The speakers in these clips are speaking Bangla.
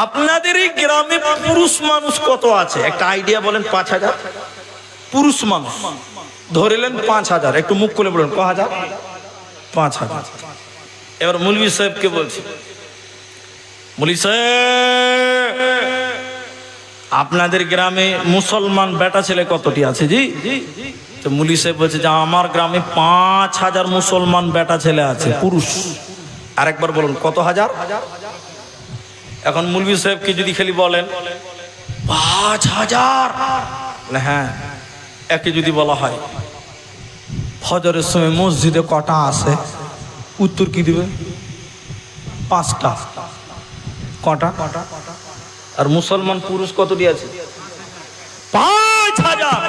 আপনাদের এই গ্রামে পুরুষ মানুষ কত আছে একটা আইডিয়া বলেন? 5,000 পুরুষ মানুষ ধরিলেন, 5,000। একটু মুখ খুলে বলেন ক হাজার? 5,000। এবার মৌলভী সাহেবকে বলছি, মৌলভী সাহেব আপনাদের গ্রামে মুসলমান বেটা ছেলে কতটি আছে? জি। তো মৌলভী সাহেব বলছে যে আমার গ্রামে 5,000 মুসলমান বেটা ছেলে আছে পুরুষ। আরেকবার বলুন কত হাজার? এখন মৌলভী সাহেবকে যদি খালি বলেন 5,000, হ্যাঁ, একে যদি বলা হয় ফজরের সময় মসজিদে কটা আছে, উত্তর কি দিবে? 5টা। কটা? আর মুসলমান পুরুষ কতটি আছে? 5,000।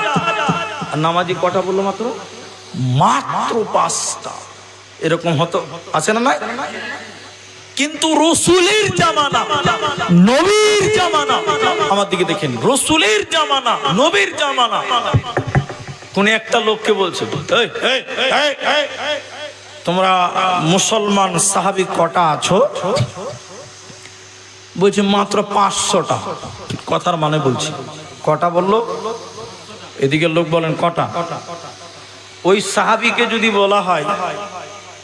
আর নামাজি কটা বললো? মাত্র 5টা। এরকম হতো, আছে না? নাই। কিন্তু রসুলের জামানা, নবীর জামানা, আমার দিকে দেখেন, রসুলের জামানা, নবীর জামানা, কোন একটা লোককে বলছে তোমরা মুসলমান সাহাবী কটা আছো? বলছে মাত্র 500টা। কথার মানে বলছি, কটা বললো? এদিকে লোক বলেন কটা? ওই সাহাবীকে যদি বলা হয়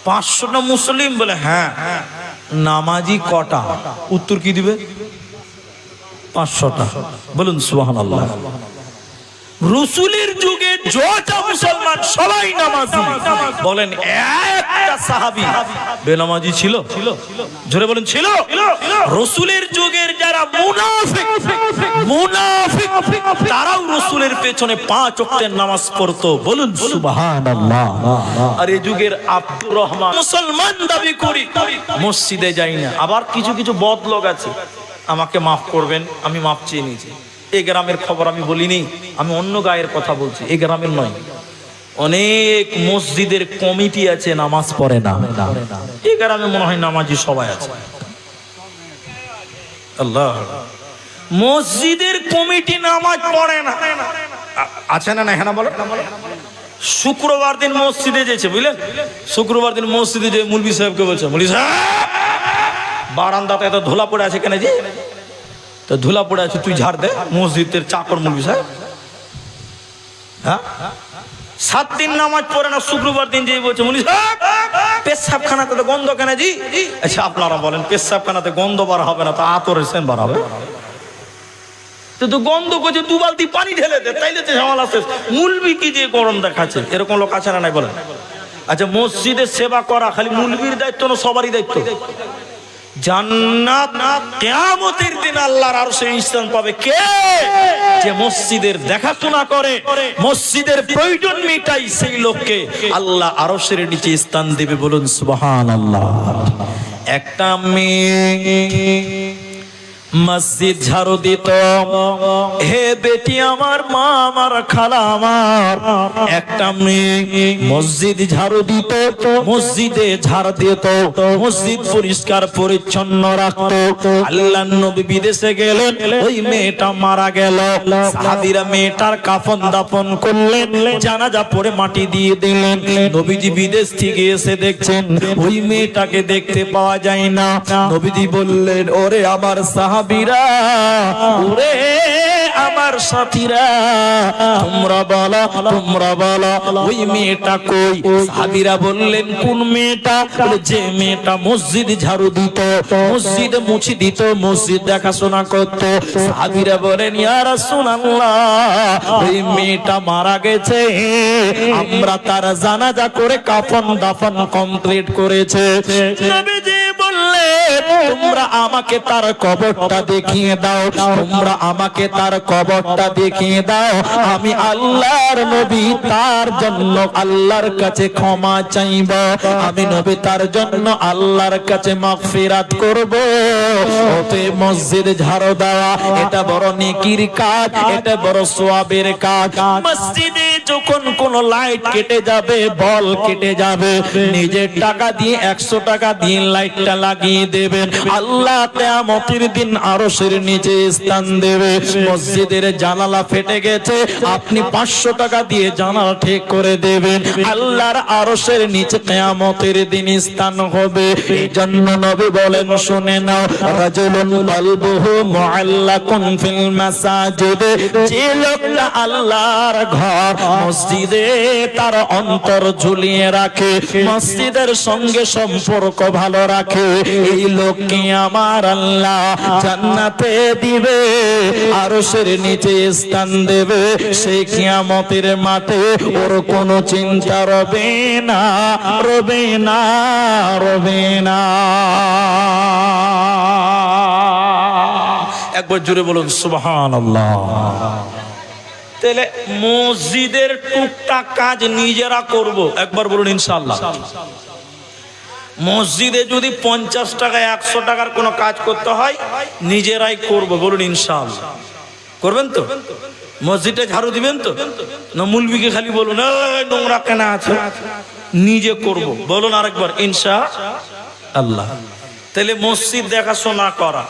500টা মুসলিম, বলে হ্যাঁ, নামাজি কটা? উত্তর কি দিবে? 500টা। বলুন সুবহানাল্লাহ। রসুলের যুগে যত মুসলমান সবাই নামাজি। বলেন একটা সাহাবী বেনামাজি ছিল? জোরে বলেন ছিল? রসুলের যুগের যারা মুনাফিক তারাও রসুলের পেছনে 5 ওয়াক্তের নামাজ পড়তো। বলুন সুবহানাল্লাহ। আর এই যুগের আব্দুর রহমান মুসলমান দাবি করি, মসজিদে যাই না। আবার কিছু কিছু বদ লোক আছে, আমাকে মাফ করবেন, আমি মাফ চেয়ে নিয়েছি। এই গ্রামের খবর আমি বলিনি, আমি অন্য গায়ের কথা বলছি, এই গ্রামের নয়। অনেক মসজিদের কমিটি আছে, নামাজ পড়ে না। এই গ্রামে মনে হয় নামাজি সবাই আছে। আল্লাহ, মসজিদের কমিটি নামাজ পড়ে না, আছে না? না, হ্যাঁ বলো। শুক্রবার দিন মসজিদে যেছে, বুঝলেন? শুক্রবার দিন মসজিদে যে মৌলভী সাহেবকে বলছে, মৌলভী সাহেব বারান্দাতে এত ধুলা পড়ে আছে কেন? জি, তো ধুলা পড়ে আছে, তুই ঝাড় দে। মসজিদের চাকর মৌলভী সাহেব, হ্যাঁ, 7 দিন নামাজ পড়ে না, শুক্রবার দিন যে বলছে মৌলভী সাহেব পেশাবখানাতে তো গন্ধ কেন? জি। আচ্ছা আপনারা বলেন, পেশাবখানাতে গন্ধ বার হবে না তো আতরের সেন বার হবে? তো গন্ধ করছে, 2 বালতি পানি ঢেলে দে, তাইলে তো ঝামেলা শেষ। মৌলভী কি যে গরম দেখাচ্ছে, এরকম লোক আছে না? নাই বলেন। আচ্ছা, মসজিদের সেবা করা খালি মৌলভীর দায়িত্ব না সবারই দায়িত্ব? জান্নাত কিয়ামতের দিন আল্লাহর আরশে স্থান পাবে কে? যে মসজিদের দেখাশোনা করে, মসজিদের প্রয়োজন মেটাই, সেই লোককে আল্লাহ আরশের নিচে স্থান দেবে। বলুন সুবহানাল্লাহ। একটা মেয়ে মসজিদ ঝাড়ু দিত, হে বেটি আমার, মা আমার, খালা আমার। একটা মেয়ে মসজিদ ঝাড়ু দিত, মসজিদে ঝাড় দিত, মসজিদ পরিষ্কার পরিচ্ছন্ন রাখতো। আল্লাহর নবী বিদেশে গেলেন, ওই মেয়েটা মারা গেল। সাহাবীরা মেয়েটার কাফন দাফন করলেন, জানাজা পড়ে মাটি দিয়ে দিলেন। নবীজি বিদেশ থেকে এসে দেখছেন ওই মেয়েটাকে দেখতে পাওয়া যায় না। নবীজি বললেন, ওরে আমার সাহাবীরা, ওরে আমার সাথীরা, তোমরা বলো ওই মেয়েটা কই? সাহাবীরা বললেন, কোন মেয়েটা? যে মেয়েটা মসজিদ ঝাড়ু দিত, মসজিদ মুছি দিত, মসজিদ দেখাশোনা করত। সাহাবীরা বলেন, ইয়া রাসূলুল্লাহ, ওই মেয়েটা মারা গেছে, আমরা তার জানাজা করে কাফন দাফন কমপ্লিট করেছে। নবীজি বললেন, তোমরা আমাকে তার কবরটা দেখিয়ে দাও, তোমরা আমাকে তার কবরটা দেখিয়ে দাও। আমি আল্লাহর নবী তার জন্য আল্লাহর কাছে ক্ষমা চাইব, আমি নবী তার জন্য আল্লাহর কাছে মাগফিরাত করব। ওতে মসজিদ ঝাড়ু দেওয়া এটা বড় নেকির কাজ, এটা বড় সওয়াবের কাজ। মসজিদে যখন কোন লাইট কেটে যাবে, বল কেটে যাবে, নিজের টাকা দিয়ে 100 টাকা দিয়ে লাইটটা লাগিয়ে দেবেন। আল্লাহ কিয়ামতের দিন আরশের নিচে স্থান দেবে। মসজিদের জানালা ফেটে গেছে, আপনি 500 টাকা দিয়ে জানালা ঠিক করে দেবেন, আল্লাহর আরশের নিচে কিয়ামতের দিন স্থান হবে। এই জন্য নবী বলেন, শুনে নাও, রাজুলুন কলবুহু মুআল্লাকুন ফিল মাসাজিদ, যে লোকটা আল্লাহর ঘর মসজিদে তার অন্তর ঝুলিয়ে রাখে, মসজিদের সঙ্গে সম্পর্ক ভালো রাখে, এই লোককে আমার আল্লাহ জান্নাতে দিবে, আরশের নিচে স্থান দেবে। সেই কিয়ামতের মাঠে ওর কোনো চিন্তা রবে না, রবে না, রবে না। একবার জোরে বলুন সুবহানাল্লাহ। তাহলে মসজিদের টুকটাক কাজ নিজেরা করব, একবার বলুন ইনশাআল্লাহ। মসজিদে যদি 50 টাকা 100 টাকার কোনো কাজ করতে হয় নিজেরাই করব, বলুন ইনশাআল্লাহ। করবেন তো? মসজিদে ঝাড়ু দিবেন তো? না মুলবিকে খালি বলুন এই নোংরা কেন আছে? নিজে করব, বলুন আরেকবার ইনশাআল্লাহ। তাহলে মসজিদ দেখাশোনা করা,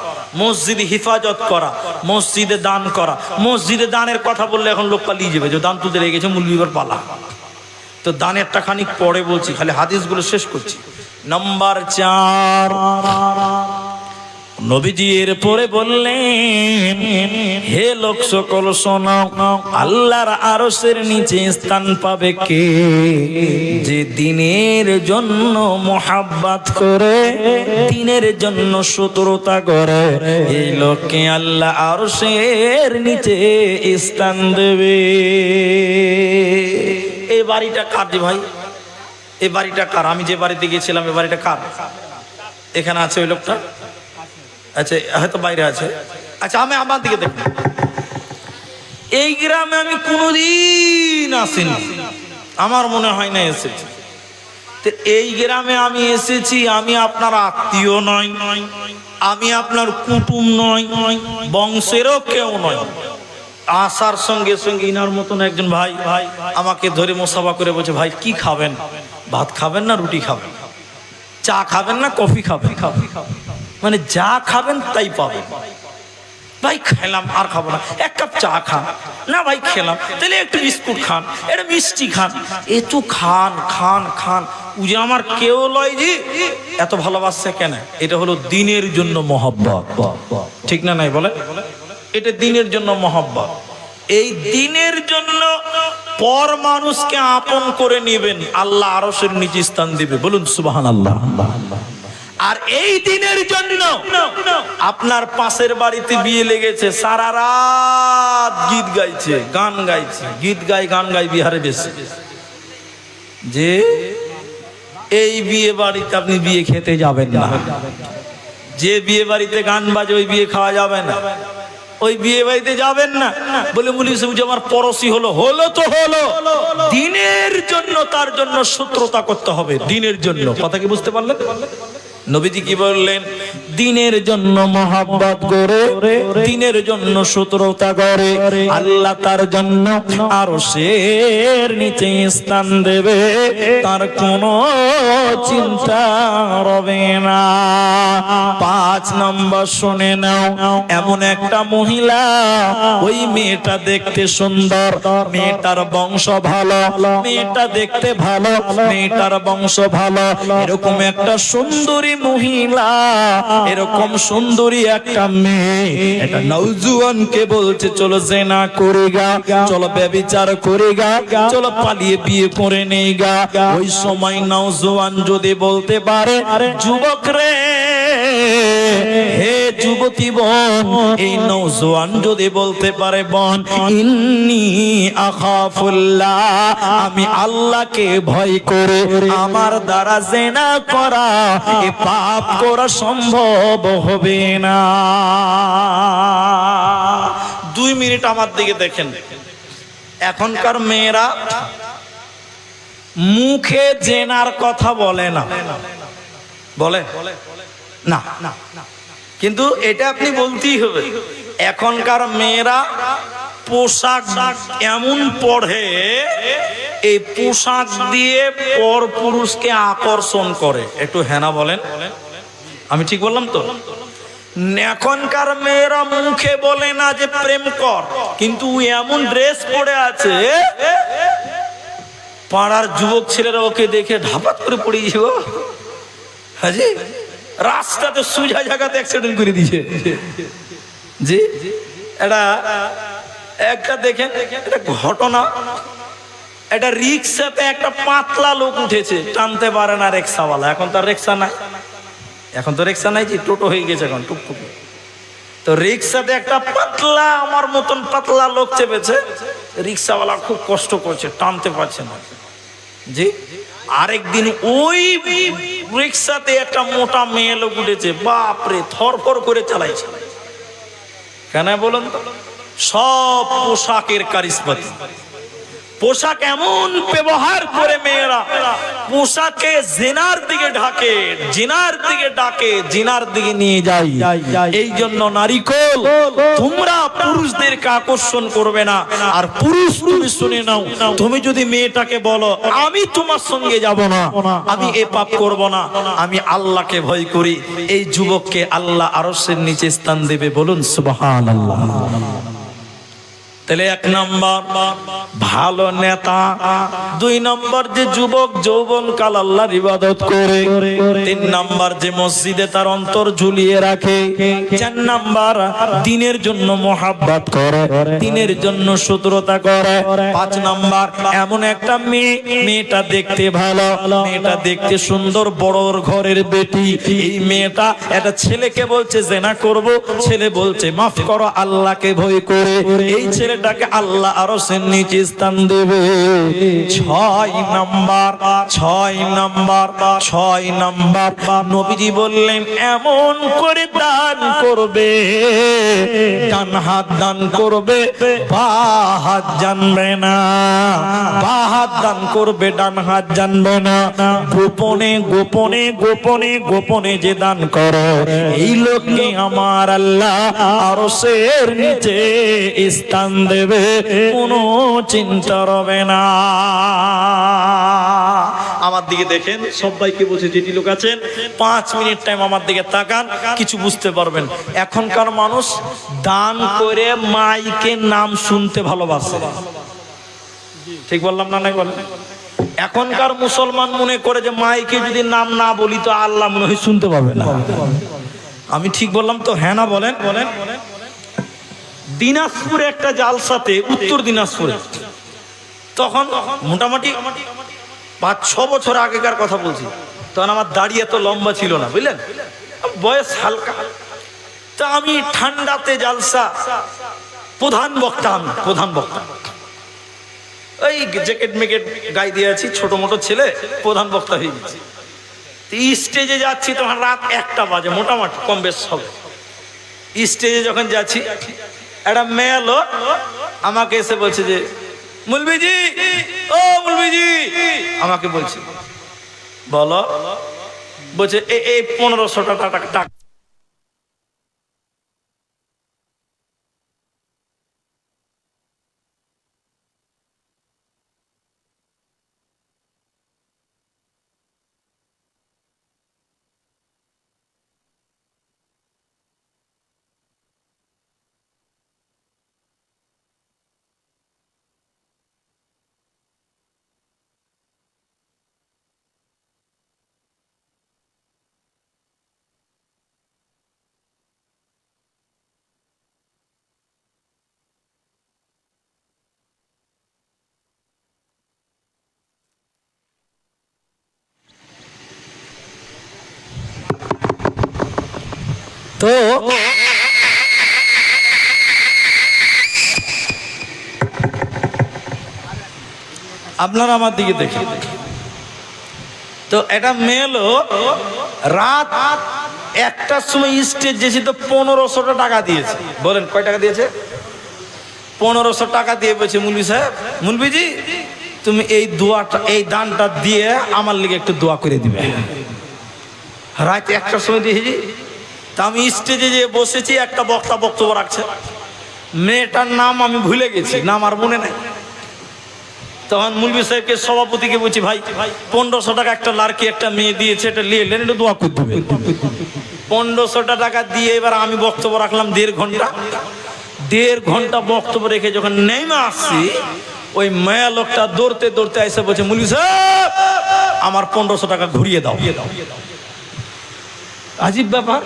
মসজিদ হিফাজত করা, মসজিদে দান করা। মসজিদে দানের কথা বললে এখন লোক পালিয়ে যাবে, যে দান তুলতে লেগে গেছে মুলবিবার পালা। তো দানেরটা খানিক পরে বলছি, খালি হাদিসগুলো শেষ করছি। নাম্বার 4, নবীজি এর পরে বললেন, হে লোক সকল শোনো, আল্লাহর আরশের নিচে স্থান পাবে কে? যে দ্বীনের জন্য মুহাব্বত করে, দ্বীনের জন্য শত্রুতা করে, এই লোককে আল্লাহ আরশের নিচে স্থান দেবে। এই বাড়িটা কার রে ভাই? এই বাড়িটা কার? আমি যে বাড়িতে গিয়েছিলাম এই বাড়িটা কার? এখানে আছে ওই লোকটা? আচ্ছা, হয়তো বাইরে আছে। আচ্ছা, আমি আমার দিকে দেখব। এই গ্রামে আমি কোনোদিন আসিনি, আমার মনে হয় না এসেছি। তো এই গ্রামে আমি এসেছি, আমি আপনার আত্মীয় নয়, আমি আপনার কুটুম নয়, বংশেরও কেউ নয়। আসার সঙ্গে সঙ্গে ইনার মতন একজন ভাই আমাকে ধরে মোসাফা করে বলছে, ভাই কি খাবেন? ভাত খাবেন না রুটি খাবেন? চা খাবেন না কফি খাবেন? মানে যা খাবেন তাই পাবেন। ভাই খেলাম, আর খাবো না, 1 কাপ চা খান না। ভাই খেলাম, তাহলে একটু বিস্কুট খান, একটা মিষ্টি খান, একটু খান খান খান। উজে আমার কেউ লয় যে এত ভালোবাসছে কেন? এটা হলো দ্বীনের জন্য মহব্বত, ঠিক না নাই বলে? এটা দ্বীনের জন্য মহব্বত। এই দ্বীনের জন্য পর মানুষকে আপন করে নেবেন, আল্লাহ আরশের নিচে স্থান দিবে, বলুন সুবহানাল্লাহ। আর এই দিনের জন্য আপনার পাশের বাড়িতে বিয়ে লেগেছে, সারা রাত গীত গাইছে, গান গাইছে, গীত গাই গান গাই বিহারে বেশি, যে এই বিয়ে বাড়িতে আপনি বিয়ে খেতে যাবেন না। যে বিয়ে বাড়িতে গান বাজে ওই বিয়ে খাওয়া যাবে না, ওই বিয়ে বাড়িতে যাবেন না। বলে মুলি যে আমার পড়োশি হলো, হলো তো হলো, দ্বীনের জন্য তার জন্য শত্রুতা করতে হবে, দ্বীনের জন্য। কথা কি বুঝতে পারলেন? নবীজি কি বললেন? দ্বীনের জন্য মহব্বত করে, দ্বীনের জন্য শত্রুতা করে, আল্লাহ তার জন্য আরশের নিচে স্থান দেবে, তার কোনো চিন্তা রবে না। 5 নম্বর শুনে নাও, এমন একটা মহিলা, ওই মেয়েটা দেখতে সুন্দর, মেয়েটার বংশ ভালো, মেয়েটা দেখতে ভালো, মেয়েটার বংশ ভালো, এরকম একটা সুন্দরী মহিলা, এরকম সুন্দরী একটা মেয়ে, একটা নওজোয়ানকে বলছে চলো জিনা করে গা, চলো ব্যভিচার করে গা, চলো পালিয়ে বিয়ে করে নেই গা। ওই সময় নওজোয়ান যদি বলতে পারে, যুবক রে, হে যুবতী বোন, এই নওজোয়ান যদি বলতে পারে, বোন ইন্নী আখাফুল্লাহ, আমি আল্লাহকে ভয় করে আমার দ্বারা জিনা করা, এ পাপ করা সম্ভব হবে না। 2 মিনিট আমার দিকে দেখেন। এখনকার মেয়েরা মুখে জেনার কথা বলে না, বলে না, কিন্তু এটা আপনি বলতেই হবে। এখনকার মেয়েরা পোশাক এমন পড়ে, এই পোশাক দিয়ে পর পুরুষকে আকর্ষণ করে। একটু হেনা বলেন, আমি ঠিক বললাম তো? এখনকার মেয়েরা মুখে বলে না যে প্রেম কর, কিন্তু এমন ড্রেস পরে আছে, পাড়ার যুবক ছেলেরা ওকে দেখে ধাপাত করে পড়ে যাব। হাজি রাস্তাতে সুজা জায়গাতে অ্যাক্সিডেন্ট করে দিয়েছে। জি এটা একটা দেখেন, এটা ঘটনা। এটা রিক্সাতে একটা পাতলা লোক উঠেছে, টানতে পারে না রিক্সাওয়ালা। এখন তার রিক্সা নাই, এখন তো রিক্সা নাই, যে টোটো হয়ে গেছে এখন টুকটুক। তো রিক্সাতে একটা পাতলা, আমার মতন পাতলা লোক চেপেছে, রিক্সাওয়ালা খুব কষ্ট করছে, টানতে পারছে না। জি আরেকদিন ওই রিক্সাতে একটা মোটা মেয়ে লোক উঠেছে, বাপরে থরফর করে চালাইছে। কেন বলুন তো? সব পোশাকের কারিশমাতি। পোশাক এমন ব্যবহার করে মেয়েরা পোশাকে জিনার দিকে ঢাকে, জিনার দিকে ডাকে, জিনার দিকে নিয়ে যায়। এই জন্য নারীকল, তোমরা পুরুষদেরকে আকর্ষণ করবে না। আর পুরুষ তুমি শুনে নাও, তুমি যদি মেয়েটাকে বলো আমি তোমার সঙ্গে যাব না, আমি এ পাপ করব না, আমি আল্লাহকে ভয় করি, এই যুবককে আল্লাহ আরশের নিচে স্থান দেবে। বলুন সুবহানাল্লাহ। তাহলে এক নম্বর ভালো নেতা, দুই নম্বর যে যুবক যৌবন কাল আল্লাহর ইবাদত করে, তিন নম্বর যে মসজিদে তার অন্তর ঝুলিয়ে রাখে, চার নম্বর দ্বীনের জন্য মোহাব্বত করে, দ্বীনের জন্য শত্রুতা করে, পাঁচ নম্বর এমন একটা মেয়ে, মেয়েটা দেখতে ভালো, মেয়েটা দেখতে সুন্দর, বড়র ঘরের বেটি। এই মেয়েটা একটা ছেলেকে বলছে জেনা করব, ছেলে বলছে মাফ করো, আল্লাহকে ভয় করে। এই ছেলে তাকে আল্লাহ আরশের নিচে স্থান দেবে। ছয় নাম্বার নবীজি বললেন এমন করে দান করবে, ডান হাত দান করবে, বাঁ হাত জানবে না, বাঁ হাত দান করবে, ডান হাত জানবে না। গোপনে গোপনে গোপনে গোপনে যে দান করো, এই লোককে আমার আল্লাহ আরশের নিচে স্থান দেবে, কোনো চিন্তা রবে না। আমার দিকে দেখেন, সবাইকে বলছে যেটি লোক আছেন 5 মিনিট টাইম আমার দিকে তাকান, কিছু বুঝতে পারবেন। এখনকার মানুষ দান করে মাইকে নাম শুনতে ভালোবাসে। ঠিক বললাম না? নাই বলেন? এখনকার মুসলমান মনে করে যে মাইকে যদি নাম না বলি তো আল্লাহ মনে হয় শুনতে পাবে না। আমি ঠিক বললাম তো? হ্যাঁ না বলেন? বলেন। দিনাজপুরে একটা জালসাতে, উত্তর দিনাজপুরে, তখন মোটামুটি 5-6 বছর আগেকার কথা বলছি, তখন আমার দাড়ি এত লম্বা ছিল না, বুঝলেন, বয়স হালকা। তা আমি ঠান্ডাতে জালসা, প্রধান বক্তা, ওই জ্যাকেট মেকেট গায়ে দিয়ে আছি, ছোট মোটো ছেলে, প্রধান বক্তা হয়ে গেছি। স্টেজে যাচ্ছি তখন রাত 1টা বাজে, মোটামুটি কম বেশ হবে। স্টেজে যখন যাচ্ছি, একটা মেয়ে লোক আমাকে এসে বলছে যে মুলবিজি, ও মুলবিজি, আমাকে বলছে, বলো, বলছে এই 1500 টাকা। তো আপনারা আমার দিকে দেখেন, তো এটা মেলো রাত 1টার সময় স্টেজ যেছি, তো 1500 টাকা দিয়েছে। বলেন কয় টাকা দিয়েছে? 1500 টাকা দিয়ে বলছে মুলবি সাহেব, মুলবিজি তুমি এই দোয়াটা, এই দানটা দিয়ে আমার লিগে একটু দোয়া করে দিবে। রাত 1টার সময় দিয়েছি। তা আমি স্টেজে যে বসেছি, একটা বক্তা বক্তব্য রাখছে, মেয়েটার নাম আমি ভুলে গেছি, নাম আর মনে নাই। তখন মুলবি সাহেবকে সভাপতিকে বলছি, ভাই 1500 টাকা একটা লাড়কি একটা মেয়ে দিয়েছে, এটা নিয়ে এলেন, এটা দোয়া করে দেবে। 1500 টাকা দিয়ে এবার আমি বক্তব্য রাখলাম 1.5 ঘন্টা বক্তব্য রেখে যখন নেমে আসছি, ওই মায়া লোকটা দৌড়তে দৌড়তে এসে বলছে, মুলবি সাহেব আমার 1500 টাকা ঘুরিয়ে দাও। আজীব ব্যাপার,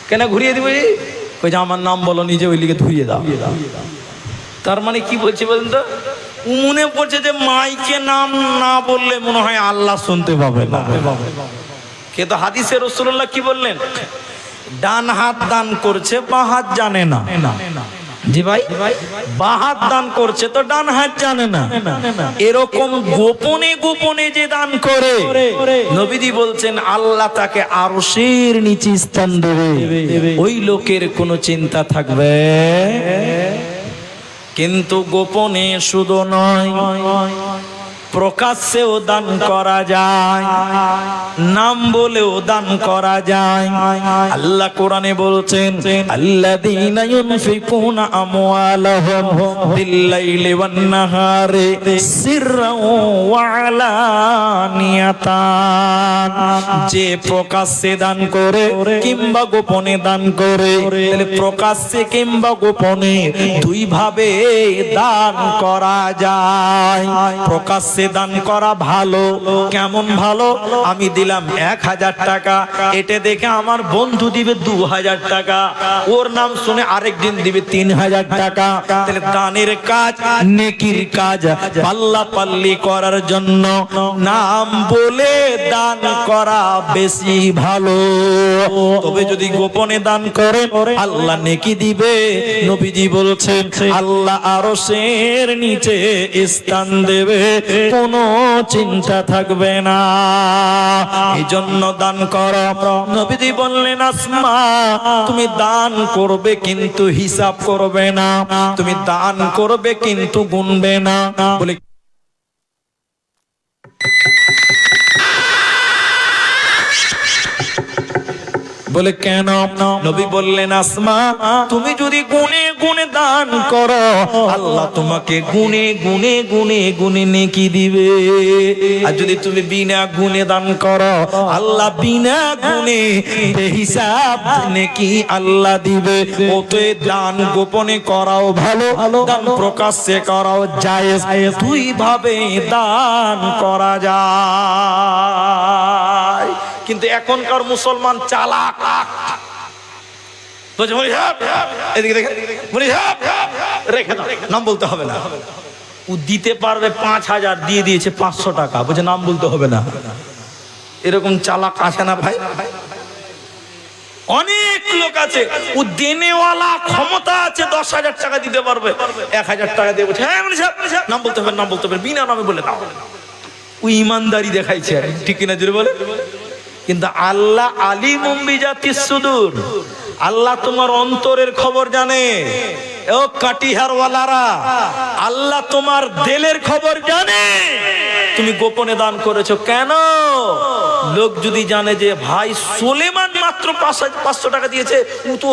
কেন ঘুরিয়ে দিবে? ওই যে আমার নাম বলো, নিজে ওই লিগে ঘুরিয়ে দাও। তার মানে কি বলছে বলেন তো? মনে পড়ছে যে মাইকে নাম না বললে মনে হয় আল্লাহ শুনতে পাবে না। কিন্তু হাদিসে রাসূলুল্লাহ কি বললেন? ডান হাত দান করছে, বাঁ হাত জানে না। জি ভাই, বাঁ হাত দান করছে তো ডান হাত জানে না। এরকম গোপনে গোপনে যে দান করে, নবীজি বলছেন আল্লাহ তাকে আরশের নিচে স্থান দেবে, ওই লোকের কোনো চিন্তা থাকবে। কিন্তু গোপনে শুধু নয়, প্রকাশ্যেও দান করা যায়, নাম বলেও দান করা যায়। আল্লাহ কোরআনে বলছেন, আল্লাযীনা ইউনফিকুনা আমওয়ালাহুম বিল-লাইলি ওয়ান-নাহারি সিররান ওয়া আলানিয়াতান। যে প্রকাশ্যে দান করে কিংবা গোপনে দান করে, তাহলে প্রকাশ্যে কিংবা গোপনে দুই ভাবে দান করা যায়। প্রকাশ্যে দান করা ভালো। কেমন ভালো? আমি দিলাম 1000 টাকা, এটা দেখে আমার বন্ধু দিবে 2000 টাকা, ওর নাম শুনে আরেকদিন দিবে 3000 টাকা। তাহলে দানের কাজ, নেকির কাজ পাল্লা পাল্লি করার জন্য নাম বলে দান করা বেশি ভালো। তবে যদি গোপনে দান করে আল্লাহ নেকি দিবে। নবীজি বলছেন আল্লাহ আরশের নিচে স্থান দেবে, কোনো চিন্তা থাকবে না। এই জন্য দান করো। নবীজি বললেন, আসমা তুমি দান করবে কিন্তু হিসাব করবে না, তুমি দান করবে কিন্তু গুনবে না। বলে বলে কেন? নবী বললেন, আসমা তুমি যদি গুনে গুনে দান করো, আল্লাহ তোমাকে গুনে গুনে গুনে গুনে নেকি দিবে। আর যদি তুমি বিনা গুনে দান করো, আল্লাহ বিনা গুনে বেহিসাব নেকি আল্লাহ দিবে। অতএব দান গোপনে করাও ভালো, দান প্রকাশ্যে করাও জায়েজ। দুই ভাবে দান করা যায়। কিন্তু এখনকার মুসলমান চালাক। নাম বলতে হবে না, ও দিতে পারবে 5000, দিয়ে দিয়েছে 500 টাকা, বলছে নাম বলতে হবে না। এরকম চালাক আছে না ভাই? অনেক লোক আছে, ও দেনেওয়ালা ক্ষমতা আছে, 10,000 টাকা দিতে পারবে, 1000 টাকা দিয়ে বলছে হ্যাঁ নাম বলতে হবে, নাম বলতে হবে, বিনা নামে বলে দাও। ও ইমানদারি দেখাইছে, ঠিক কিনা জোরে বলে। কিন্তু আল্লাহ আলিমুম বিজাতিস সুদূর, আল্লাহ তোমার অন্তরের খবর জানে। ও কাটিহারওয়ালারা, আল্লাহ তোমার দিলের খবর জানে। তুমি গোপনে দান করেছো কেন? লোক যদি জানে যে ভাই সুলেমান মাত্র 500 টাকা দিয়েছে, ও তো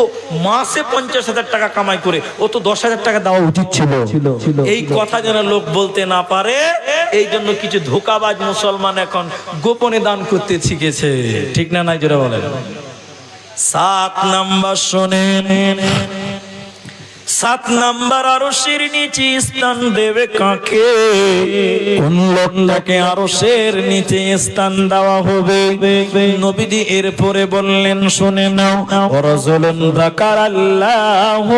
মাসে 50,000 টাকা কামাই করে, ও তো 10,000 টাকা দেওয়া উচিত ছিল, এই কথা যেন লোক বলতে না পারে, এই জন্য কিছু ধোঁকাবাজ মুসলমান এখন গোপনে দান করতে শিখেছে। ঠিক না নাই জোরে বলেন। 7 নাম্বার শোনেন, 7 নাম্বার আরশের নিচে স্থান দেবে কাকে? কোন লোকটাকে আরশের নিচে স্থান দেওয়া হবে? নবীজি এরপরে বললেন, শুনে নাও, রাজুলুন যাকারাল্লাহু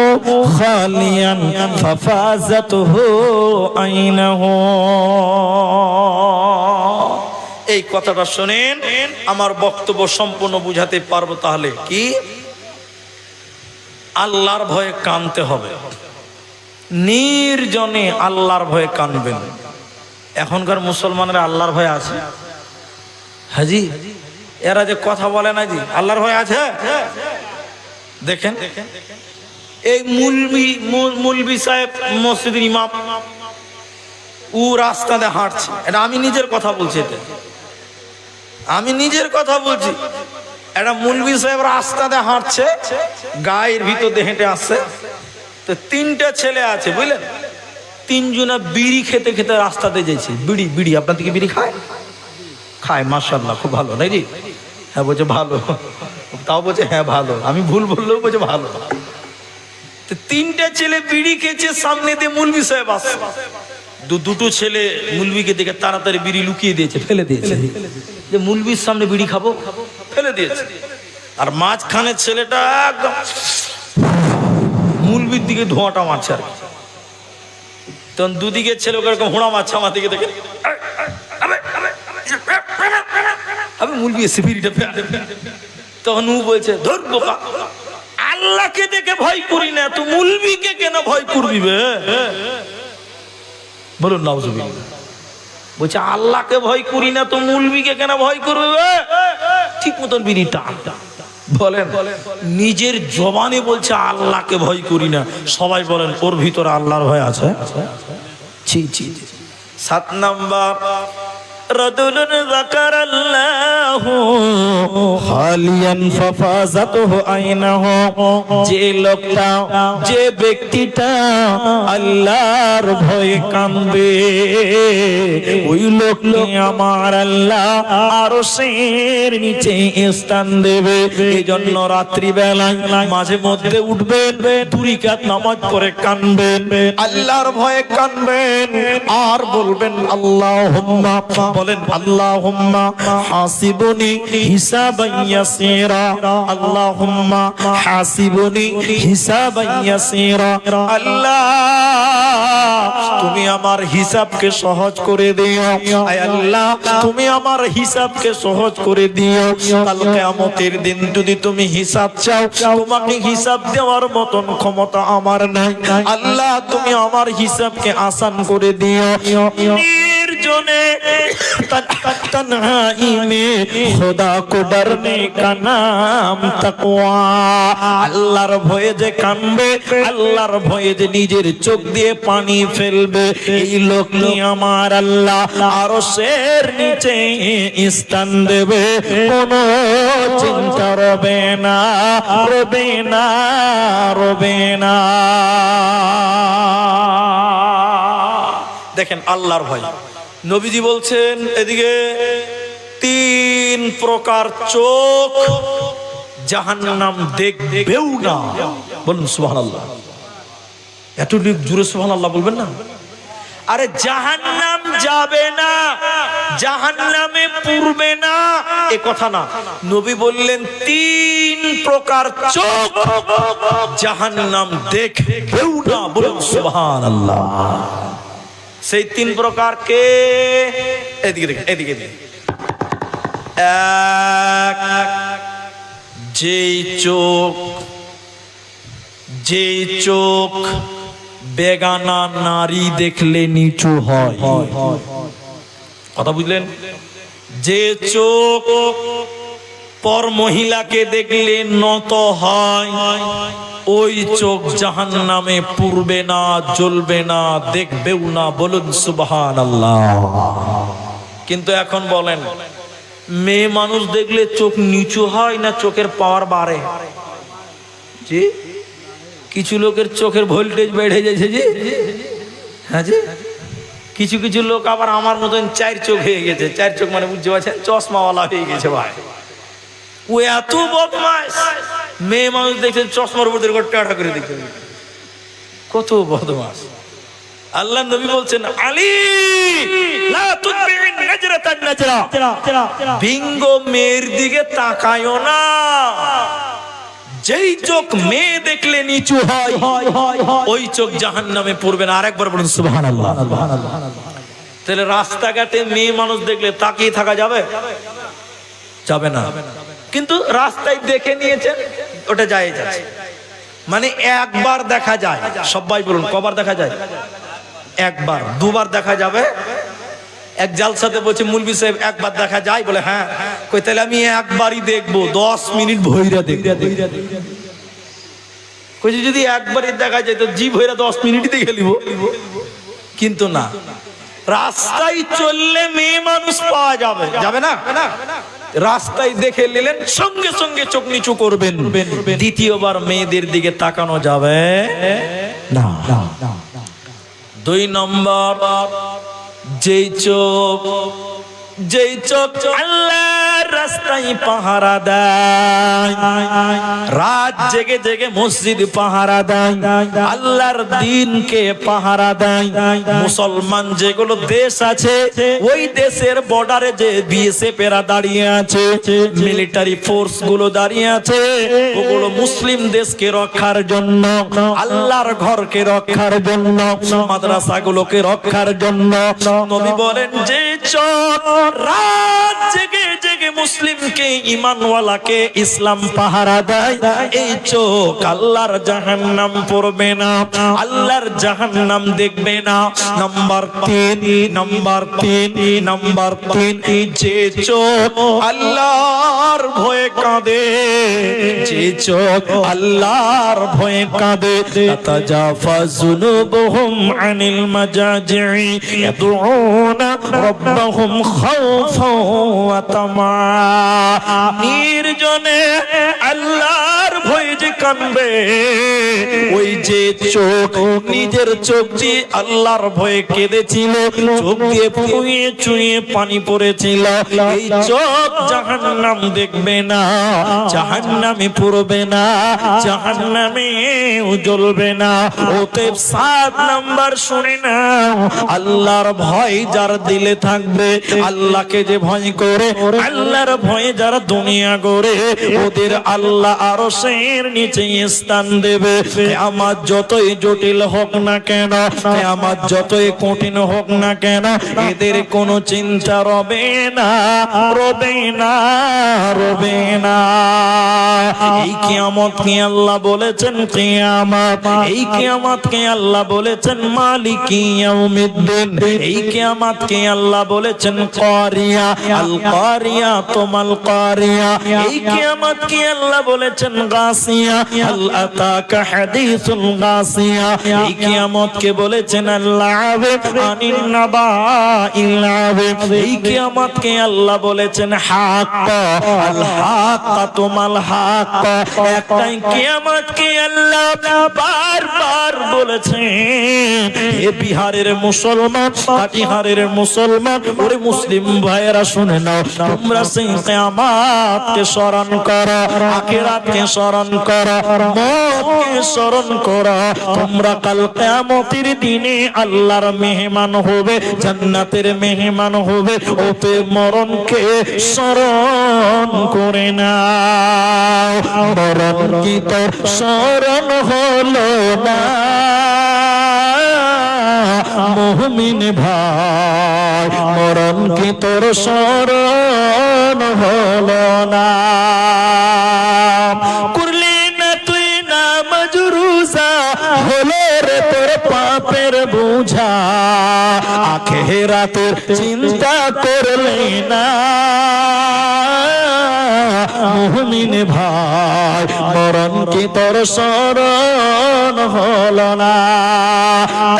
খালিয়ান ফাফাজাতুহু আইনাহু। এই কথাটা শুনেন, আমার বক্তব্য সম্পূর্ণ বুঝাতে পারবো। তাহলে কি? আল্লাহর ভয়ে কানতে হবে, নির্জনে আল্লাহর ভয়ে কানবেন। এখনকার মুসলমানরা আল্লাহর ভয়ে আছে? হাজি এরা যে কথা বলে না জি আল্লাহর ভয়ে আছে। দেখেন এই মুলবি সাহেব মসজিদের ইমাম, ও রাস্তাতে হাঁটছে, এটা আমি নিজের কথা বলছি, এটা আমি নিজের কথা বলছি। একটা মুলবি সাহেব রাস্তাতে হাঁটছে, গায়ের ভিতর দিয়ে হেঁটে আসছে, তো 3টে ছেলে আছে বুঝলেন, তিনজনা বিড়ি খেতে খেতে রাস্তাতে যাইছে। বিড়ি বিড়ি আপনার দিকে বিড়ি খায়? খায়, মাশাআল্লাহ, খুব ভালো নাকি? হ্যাঁ বলছে ভালো, তাও বলছে হ্যাঁ ভালো, আমি ভুল বললেও বলছে ভালো। তো তিনটা ছেলে বিড়ি খেয়েছে, সামনে দিয়ে মুলবি সাহেব আসে। দুটো ছেলে মুলবিকে দেখে তাড়াতাড়ি বিড়ি লুকিয়ে দিয়েছে, ফেলে দিয়েছে, যে মুলবির সামনে বিড়ি খাবো, ফেলে দিয়েছে। আর মাঝখানে ছেলেটা একদম মুলবির দিকে ধোঁয়াটা মারছে আর কি। তখন দুদিকে ছেলে এরকম হোঁড়া মারছে আমার দিকে দেখে, আমি মুলবি এসে বিড়িটা ফেলে। তখন ও বলছে ধর বোকা, আল্লাহকে দেখে ভয় করি না, তো মুলবিকে কেন ভয় করবি বে? বলুন নাউজুবিল্লাহ। বলছে আল্লাহকে ভয় করি না, তো মুলবিকে কেন ভয় করবে বে? ঠিক মতন বিড়ি টান। বলেন নিজের জবানে বলছে আল্লাহকে ভয় করি না, সবাই বলেন ওর ভিতরে আল্লাহর ভয় আছে? ছি ছি। 7 নাম্বার, রাজুলুন যাকারাল্লাহু খালিয়ান ফাফাযাতুহু আইনাহু, যে লোকটা, যে ব্যক্তিটা আল্লাহর ভয়ে কাঁদবে, ওই লোককে আমার আল্লাহ আরশের নিচে স্থান দেবে। এজন্য রাত্রি বেলায় মাঝে মধ্যে উঠবেন, 2 রাকাত নামাজ পড়ে কাঁদবেন, আল্লাহর ভয়ে কাঁদবেন, আর বলবেন আল্লাহুম্মা, বলেন আল্লাহুম্মা হাসিবনি হিসাবান ইয়াসীরা, আল্লাহুম্মা হাসিবনি হিসাবান ইয়াসীরা। আল্লাহ তুমি আমার হিসাবকে সহজ করে দিও, আয় আল্লাহ তুমি আমার হিসাবকে সহজ করে দিও। কাল কিয়ামতের দিন যদি তুমি হিসাব চাও, তোমাকে হিসাব দেওয়ার মতন ক্ষমতা আমার নাই। আল্লাহ তুমি আমার হিসাবকে আসান করে দিও। निर्जने तन्हाई में खुदा को डरने का नाम तकवा। আল্লাহর ভয়ে যে কাঁদবে, আল্লাহর ভয়ে যে নিজের চোখ দিয়ে পানি ফেলবে, এই লোকটি আমার আল্লাহ আরশের নিচে স্থান দেবে। কোনো চিন্তা রবে না, রবে না, রবে না। দেখেন আল্লাহর ভয়। নবীজি বলছেন এদিকে 3 প্রকার চোখ জাহান্নাম দেখবেও না। বলুন সুবহানাল্লাহ। এত জোরে সুবহানাল্লাহ বলবেন না? আরে জাহান্নাম যাবে না, জাহান্নামে পড়বে না এ কথা না, নবী বললেন 3 প্রকার চোখ জাহান্নাম দেখবেও না। বলুন সুবহানাল্লাহ। সেই 3 প্রকার কে? এদিকে দেখেন, এদিকে দেখেন। এক, যেই চোখ বেগানা নারী দেখলে নিচু হয়। কথা বুঝলেন? যে চোখ পর মহিলাকে দেখলে নত হয়, ওই চোখ জাহান্নামে পুড়বে না, জ্বলবে না, দেখবেও না। বলুন সুবহানাল্লাহ। কিন্তু এখন বলেন, মেয়ে মানুষ দেখলে চোখ নিচু হয় না চোখের পাওয়ার বাড়ে? জি, কিছু লোকের চোখের ভোল্টেজ বেড়ে যাচ্ছে জি। হ্যাঁ জি, কিছু কিছু লোক আবার আমার মতন 4 চোখ হয়ে গেছে। 4 চোখ মানে বুঝতে পারছেন, চশমাওয়ালা হয়ে গেছে ভাই। ও এত বদমাশ, মেয়ে মানুষ দেখছে চশমার উপর টাটা করে দেখতে, কত বদমাশ। আল্লাহ নবী বলছেন, আলী লা তুতবিন নাজরাতান নাজরা, ভিঙ্গ মেয়ের দিকে তাকায়ও না। যেই চোখ মেয়ে দেখলে নিচু হয়, ওই চোখ জাহান্নামে পড়বে না। আরেকবার বলুন সুবহানাল্লাহ। তাহলে রাস্তাঘাটে মেয়ে মানুষ দেখলে তাকিয়ে থাকা যাবে? যাবে না। কিন্তু রাস্তায় দেখে নিয়েছেন, ওটা যায় যাচ্ছে, মানে একবার দেখা যায়। সবাই বলুন কবার দেখা যায়? একবার, 2 বার দেখা যাবে। এক জালসাতে বলছে মুলবি সাহেব একবার দেখা যায়, বলে হ্যাঁ। কই তাহলে আমি একবারই দেখবো, 10 মিনিট ভইরা দেখবো। কইছে যদি একবারই দেখা যায় তো জি ভইরা 10 মিনিট দেখে নিব। কিন্তু না, রাস্তায় চললে মেয়ে মানুষ পাওয়া যাবে, যাবে না? রাস্তায় দেখে নিলেন, সঙ্গে সঙ্গে চোখ নিচু করবেন, দ্বিতীয়বার মেয়েদের দিকে তাকানো যাবে না। দুই নম্বর, যেই চোখ আল্লাহর রাস্তায় পাহারা দেয়, রাত জেগে জেগে মসজিদ পাহারা দেয়, আল্লাহর দ্বীনকে পাহারা দেয়। মুসলমান যেগুলো দেশ আছে ওই দেশের বর্ডারে যে বিএসএফ এরা দাঁড়িয়ে আছে, মিলিটারি ফোর্স গুলো দাঁড়িয়ে আছে, ওগুলো মুসলিম দেশকে রক্ষার জন্য, আল্লাহর ঘরকে রক্ষার জন্য, মাদ্রাসাগুলোকে রক্ষার জন্য। নবী বলেন যে চোখ রাত জেগে জেগে মুসলিমকে, ঈমানওয়ালাকে ইসলাম পাহারা দেয়, এই চোখ আল্লাহর জাহান্নাম পড়বে না, আল্লাহর জাহান্নাম দেখবে না। নাম্বার তিন, যে চোখ আল্লাহর ভয়ে কাঁদে, যে চোখ আল্লাহর ভয়ে কাঁদে, তাতাজাফা যুনুবুহুম আনিল মাজাজি'i ইয়াদউনা রাব্বাহুম খাওফান ওয়া তামা। নির্জনে আল্লাহর ভয়ে যে কাঁদবে, ওই যে চোখ, নিজের চোখ যে আল্লাহর ভয়ে কেঁদেছিল, চোখ দিয়ে চুইয়ে চুইয়ে পানি পড়েছিল, এই চোখ জাহান্নাম দেখবে না, জাহান্নামে পড়বে না, জাহান্নামে জ্বলবে না। অতএব 7 নাম্বার শুনে নাও, আল্লাহর ভয় যার দিলে থাকবে, আল্লাহকে যে ভয় করে, আল্লাহর ভয়ে যারা দুনিয়া গড়ে, ওদের আল্লাহ আরশের নিচে স্থান দেবে। কিয়ামত যতই জটিল হোক না কেন, কিয়ামত যতই কঠিন হোক না কেন, এদের কোনো চিন্তা রবে না, রবে না, রবে না। এই কিয়ামতকে আল্লাহ বলেছেন কিয়ামত, এই কিয়ামতকে আল্লাহ বলেছেন মালিকি ইয়াউমিদ্দিন, এই কিয়ামতকে আল্লাহ বলেছেন কারিয়া, আল কারিয়া তুমাল কারিয়া, এই কিয়ামতকে আল্লাহ বলেছেন গাসিয়া, হাল আতাকা হাদিসুল গাসিয়া, এই কিয়ামতকে বলেছেন আল্লাহ আনিন নাবাইল আযীম, এই কিয়ামতকে আল্লাহ বলেছেন হক, আল হক তুমাল হক। একটাই কিয়ামতকে আল্লাহ বারবার বলেছেন। এ বিহারের মুসলমান, কাটিহারের মুসলমান, ওরে মুসলিম ভাইয়েরা শুনে নাও, তোমরা সেই কিয়ামতকে স্মরণ করো, আখিরাতকে স্মরণ করো, মওতকে স্মরণ করো। তোমরা কাল কিয়ামতের দিনে আল্লাহর মেহমান হবে, জান্নাতের মেহমান হবে। ওতে মরণকে স্মরণ করে নাও। মরণ কি তোর স্মরণ হলো না মুমিন ভাই, মরণ কি তোর স্মরণ হলো না? করলি না তুই নামাজ রোজা, হলো রে তোর পাপের বোঝা, আখিরাতের চিন্তা করলি না মুমিন ভাই, মরণ কি তোর স্মরণ হলো না?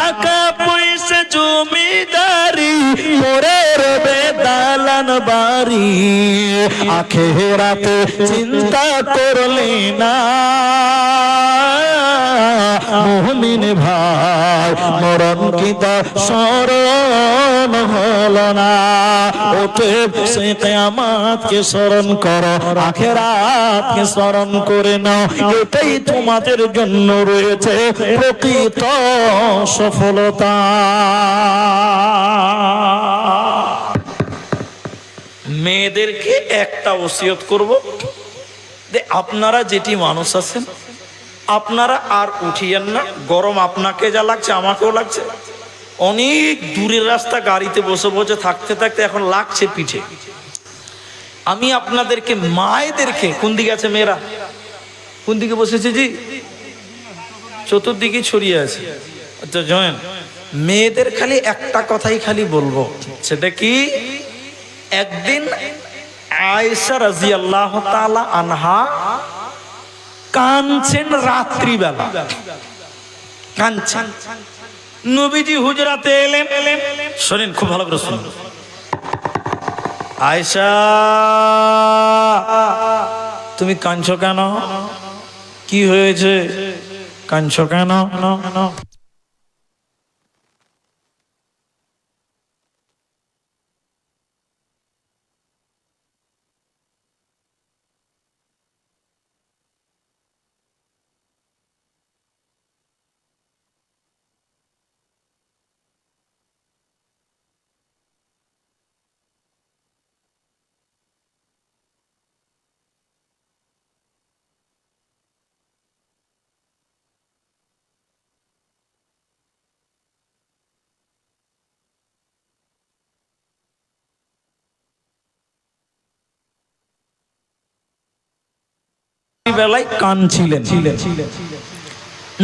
টাকা পয়সা জমিদারি পরে রবে দালান বাড়ি, আখিরাতে চিন্তা করলি না মুমিন ভাই, মরণ কি তোর স্মরণ হলো না? অতএব সেই কিয়ামতকে স্মরণ করো, আখিরাতকে স্মরণ করে নাও। এটাই তোমাদের জন্য রয়েছে প্রকৃত সফলতা। মেয়েদেরকে একটা ওসিয়ত করব, যে আপনারা যেটি মানুষ আছেন, আপনারা আর উঠিয়েন না। গরম আপনাকে যা লাগছে আমাকেও লাগছে। অনেক দূরের রাস্তা গাড়িতে বসে বসে থাকতে থাকতে এখন লাগছে পিঠে। আমি আপনাদেরকে, মায়েদেরকে, কোন দিকে আছে মেয়েরা, কোন দিকে বসেছে জি? চতুর্দিকে ছড়িয়ে আছে। আচ্ছা জয়েন, মেয়েদের খালি একটা কথাই খালি বলবো, সেটা কি? একদিন আয়েশা রাদিয়াল্লাহু তাআলা আনহা কাঁদছেন রাত্রিবেলা, কাঁদছেন। নবীজি হুজরাতে এলেন। শোনেন, খুব ভালো করে শুনুন। আয়েশা, তুমি কাঁদছো কেন? কি হয়েছে? কাঁদছো কেন? বেলায় কাঁদছিলেন।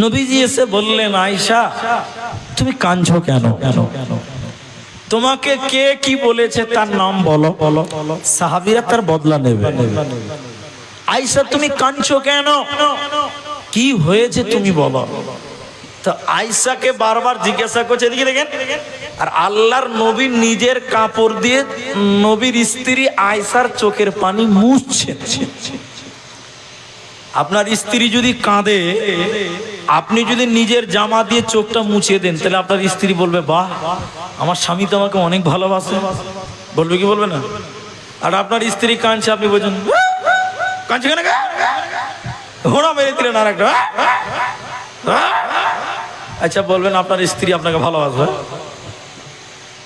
নবীজি এসে বললেন, আয়েশা তুমি কাঁদছো কেন? তোমাকে কে কি বলেছে তার নাম বলো। সাহাবীরা তার বদলা নেবে। আয়েশা তুমি কাঁদছো কেন? কি হয়েছে তুমি বলো। তো আয়েশাকে বারবার জিজ্ঞাসা করছে, এদিকে দেখেন। আর আল্লাহর নবী নিজের কাপড় দিয়ে নবীর স্ত্রী আয়েশার চোখের পানি মুছছেন। আপনার স্ত্রী যদি কাঁদে, আপনি যদি নিজের জামা দিয়ে চোখটা মুছিয়ে দেন, তাহলে আপনার স্ত্রী বলবে, বাহ আমার স্বামী তো আমাকে অনেক ভালোবাসে, বলবে কি বলবে না? আর আপনার স্ত্রী কাঁদছে, আপনি বলছেন কাঁদছে কেন, ঘোড়া মেরে দিলেন আর একটা। আচ্ছা বলবেন আপনার স্ত্রী আপনাকে ভালোবাসবে?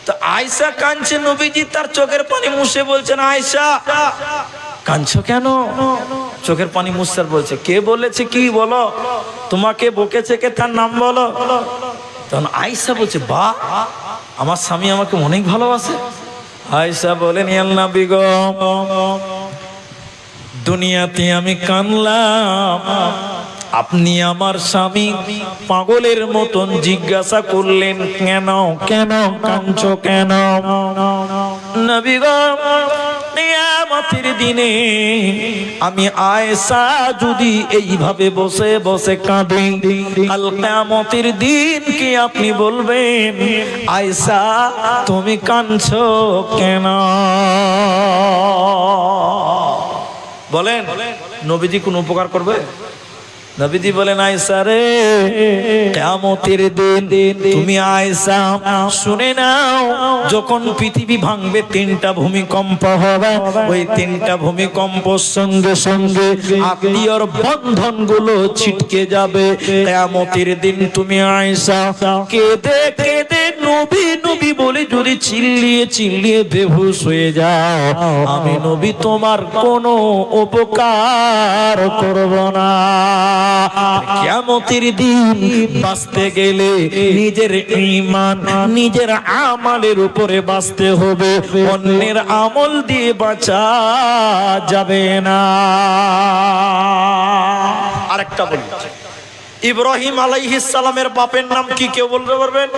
তো আয়েশা কাঁদছে, নবীজি তার চোখের পানি মুছে বলছেন, আয়েশা কাঁদছো কেন? চোখের পানি মুছার বলছে, কে বলেছে কি বলো, তোমাকে বকেছে কে তার নাম বলো। তখন আয়েশা বলছে, বাহ আমার স্বামী আমাকে অনেক ভালোবাসে। আয়েশা বলেন, ইয়া নবী গো, দুনিয়াতে আমি কাঁদলাম, আপনি আমার স্বামী পাগলের মতন জিজ্ঞাসা করলেন, কেন কেন কাঁদছো কেন? নবী গো, কিয়ামতের দিনে আমি আয়েশা যদি এইভাবে বসে বসে কাঁদি, কাল কিয়ামতের দিন কি আপনি বলবেন, আয়েশা তুমি কাঁদছো কেন? বলেন নবীজি কোন উপকার করবে? নবীজি বলেন, আয়েশা রে, কিয়ামতের দিন তুমি আয়েশা শুনে নাও, যখন পৃথিবী ভাঙবে, 3টা ভূমিকম্প হবে, ওই 3টা ভূমিকম্পর সঙ্গে সঙ্গে আত্মীয়র বন্ধন গুলো ছিটকে যাবে। কিয়ামতের দিন তুমি আয়েশা কেঁদে কেঁদে নবী নবী বলে যদি চিল্লিয়ে চিল্লিয়ে বেহুশ হয়ে যাও, আমি নবী তোমার কোনো উপকার করব না। কিয়ামতের দিন বাঁচতে গেলে নিজের ঈমান নিজের আমলের উপরে বাঁচতে হবে, অন্যের আমল দিয়ে বাঁচা যাবে না। আরেকটা বলি, ইব্রাহিম আলাইহিস সালামের বাপের নাম কি কেউ বলতে পারবেন?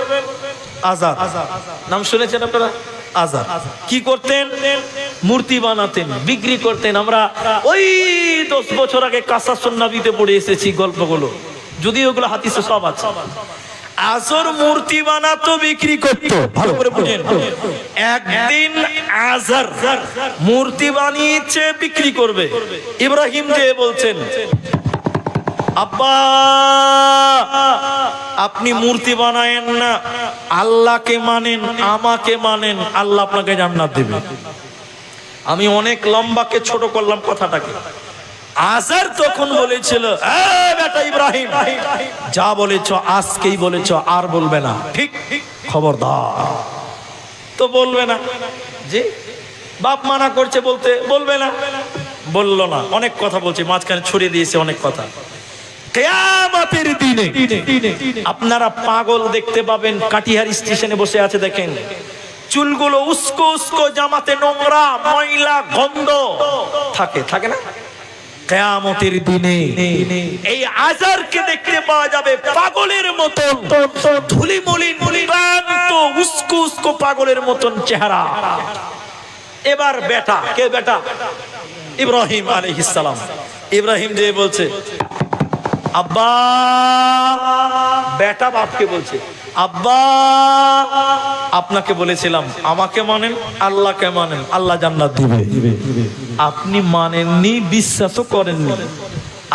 আজার। নাম শুনেছেন আপনারা? আজার কি করতেন? মূর্তি বানাতেন, বিক্রি করতেন। আমরা ওই 10 বছর আগে কাসাসুন নবীতে পড়ে এসেছি গল্পগুলো, যদি ওগুলো হাদিসে সব আছে। আজর মূর্তি বানাতো, বিক্রি করতো। ভালো করে বুঝেন, একদিন আজর মূর্তি বানিয়েছে, বিক্রি করবে। ইব্রাহিম যে বলছেন, আব্বা আপনি মূর্তি বানায়েন না, আল্লাহকে মানেন, আমাকে মানেন, আল্লাহ আপনাকে জান্নাত দেবে। আমি অনেক লম্বাকে ছোট করলাম কথাটাকে। আজার তখন বলেছিল, বেটা ইব্রাহিম, যা বলেছো আজকেই বলেছো, আর বলবে না, ঠিক খবরদার। তো বলবে না, যে বাপ মানা করছে বলতে, বলবে না, বললো না। অনেক কথা বলছে, মাঝখানে ছড়িয়ে দিয়েছে অনেক কথা। কিয়ামতের দিনে আপনারা পাগল দেখতে পাবেন, কাটিহার স্টেশনে বসে আছে, দেখেন চুলগুলো উস্কো উস্কো, জামাতে নোংরা ময়লা গন্ধ থাকে, থাকে না? কিয়ামতের দিনে এই আজারকে দেখতে পাওয়া যাবে পাগলের মতন, ধুলিমলিন ক্লান্ত উস্কো উস্কো পাগলের মতন চেহারা। এবার বেটা, কে বেটা? ইব্রাহিম আলাইহিস সালাম। ইব্রাহিম যে বলছে, আব্বা, বেটা বাপকে বলছে, আব্বা আপনাকে বলেছিলাম আমাকে মানেন, আল্লাহকে মানেন, আল্লাহ জান্নাত দিবে। আপনি মানেননি, বিশ্বাসও করেননি।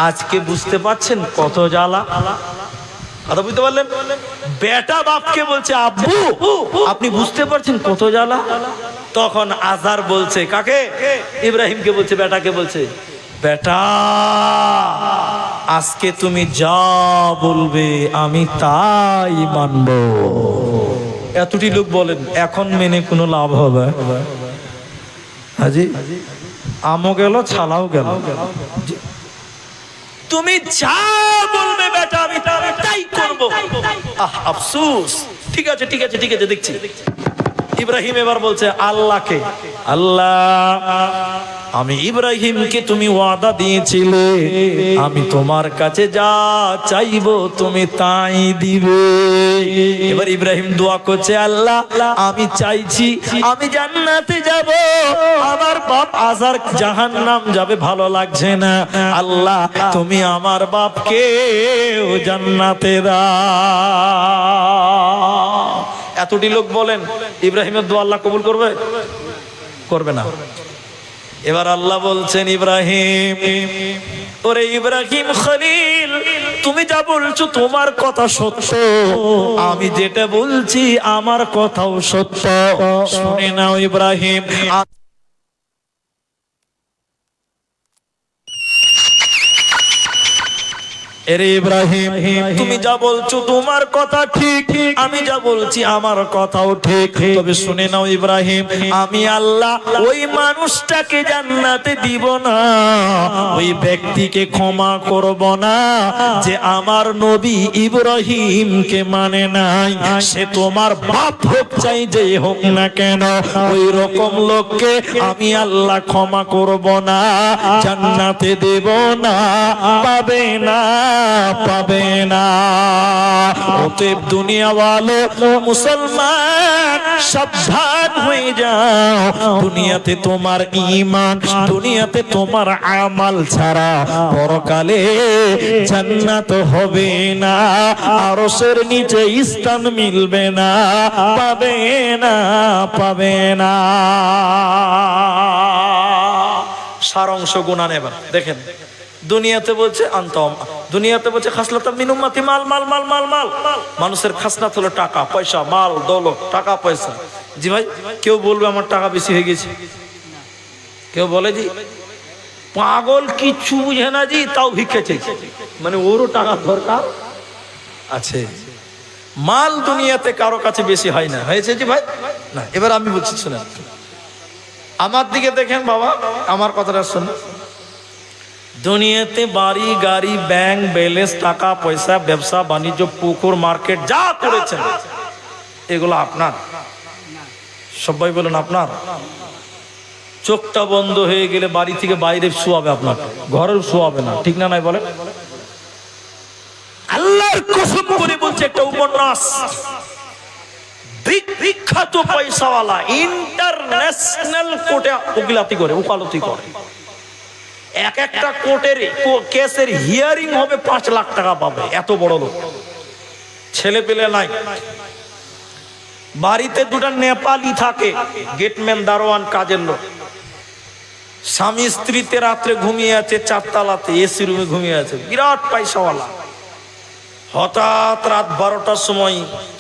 আজকে বুঝতে পারছেন কত জ্বালা। কথা বুঝতে পারলেন? বেটা বাপকে বলছে, আব্বু আপনি বুঝতে পারছেন কত জ্বালা। তখন আজার বলছে, কাকে? ইব্রাহিমকে বলছে, বেটাকে বলছে, বেটা আজকে তুমি যা বলবে আমি তাই মানব। এতটি লোক বলেন, এখন মেনে কোনো লাভ হবে? হাজি আমও গেল, ছালাও গেল। তুমি যা বলবে বেটা আমি তাই করব। আফসোস। ঠিক আছে ঠিক আছে ঠিক আছে, দেখছি। ইব্রাহিম এবার বলছে, আল্লাহকে, আল্লাহ আমি ইব্রাহিমকে তুমি ওয়াদা দিয়েছিলে আমি তোমার কাছে যা চাইবো তুমি তাই দিবে। এবার ইব্রাহিম দোয়া করছে, আল্লাহ আমি চাইছি আমি জান্নাতে যাব, আমার বাপ আজার জাহান্নাম যাবে, ভালো লাগছে না। আল্লাহ তুমি আমার বাপকে জান্নাতে দাও। এতটি লোক বলেন ইব্রাহিমের দোয়া আল্লাহ কবুল করবে? করবে না। এবার আল্লাহ বলছেন, ইব্রাহিম, ওরে ইব্রাহিম খলিল, তুমি যা বলছো তোমার কথা সত্য, আমি যেটা বলছি আমার কথাও সত্য। শুনে নাও ইব্রাহিম, এরে ইব্রাহিম, তুমি যা বলছো তোমার কথা ঠিক, আমি যা বলছি আমার কথাও ঠিক। তবে শুনে নাও ইব্রাহিম, আমি আল্লাহ ওই মানুষটাকে জান্নাতে দিব না, ওই ব্যক্তিকে ক্ষমা করব না যে আমার নবী ইব্রাহিমকে মানে নাই। সে তোমার বাপ হোক চাই যে হোক না কেন, ওই রকম লোককে আমি আল্লাহ ক্ষমা করব না, জান্নাতে দেব না, পাবে না, পাবে না। অতএব দুনিয়াওয়ালো মুসলমান সাবধান হয়ে যাও, দুনিয়াতে তোমার ঈমান, দুনিয়াতে তোমার আমাল ছাড়া পরকালে জান্নাত হবে না, আরশের নিচে স্থান মিলবে না, পাবে না, পাবে না। সারাংশ গুণা নেবার দেখেন, দুনিয়াতে বলছে আনতাম, দুনিয়াতে বলছে খাসলাতাম মিন উম্মতি মাল মাল মাল মাল মাল। মানুষের খাসলাত হলো টাকা পয়সা, মাল দৌলত, টাকা পয়সা। জি ভাই, কেউ বলবে আমার টাকা বেশি হয়ে গেছে? কেউ বলে জি পাগল কিচ্ছু বুঝে না জি, তাও ভিক্ষা চাইছে, মানে ওরও টাকার দরকার আছে। মাল দুনিয়াতে কারো কাছে বেশি হয় না, হয়েছে জি ভাই না। এবার আমি বলছি শুনেন, আমার দিকে দেখেন বাবা, আমার কথাটা শুনুন। দুনিয়াতে বাড়ি গাড়ি, ব্যাংক ব্যালেন্স, টাকা পয়সা, ব্যবসা বাণিজ্য, পুকুর মার্কেট যা করেছেন এগুলো আপনার? সবাই বলেন আপনার। চোখটা বন্ধ হয়ে গেলে বাড়ি থেকে বাইরে শোয়াবে আপনার, ঘরেও শোয়াবে না, ঠিক না? নাই বলেন? আল্লাহর কসম করে বলছে, একটা উপন্যাস, বিখ্যাত পয়সাওয়ালা ইন্টারন্যাশনাল কোর্টে উকিলাতি করে, ওকালতি করে। এক একটা কোর্টের কেসের হিয়ারিং হবে 5 লাখ টাকা পাবে, এত বড় লোক। ছেলে পেলে নাই, বাড়িতে দুটা নেপালি থাকে, গেটম্যান, দারোয়ান, কাজের লোক। স্বামী স্ত্রীতে রাত্রে ঘুমিয়ে আছে 4 তলাতে, এসি রুমে ঘুমিয়ে আছে, বিরাট পয়সাওয়ালা। হঠাৎ রাত 12টার সময়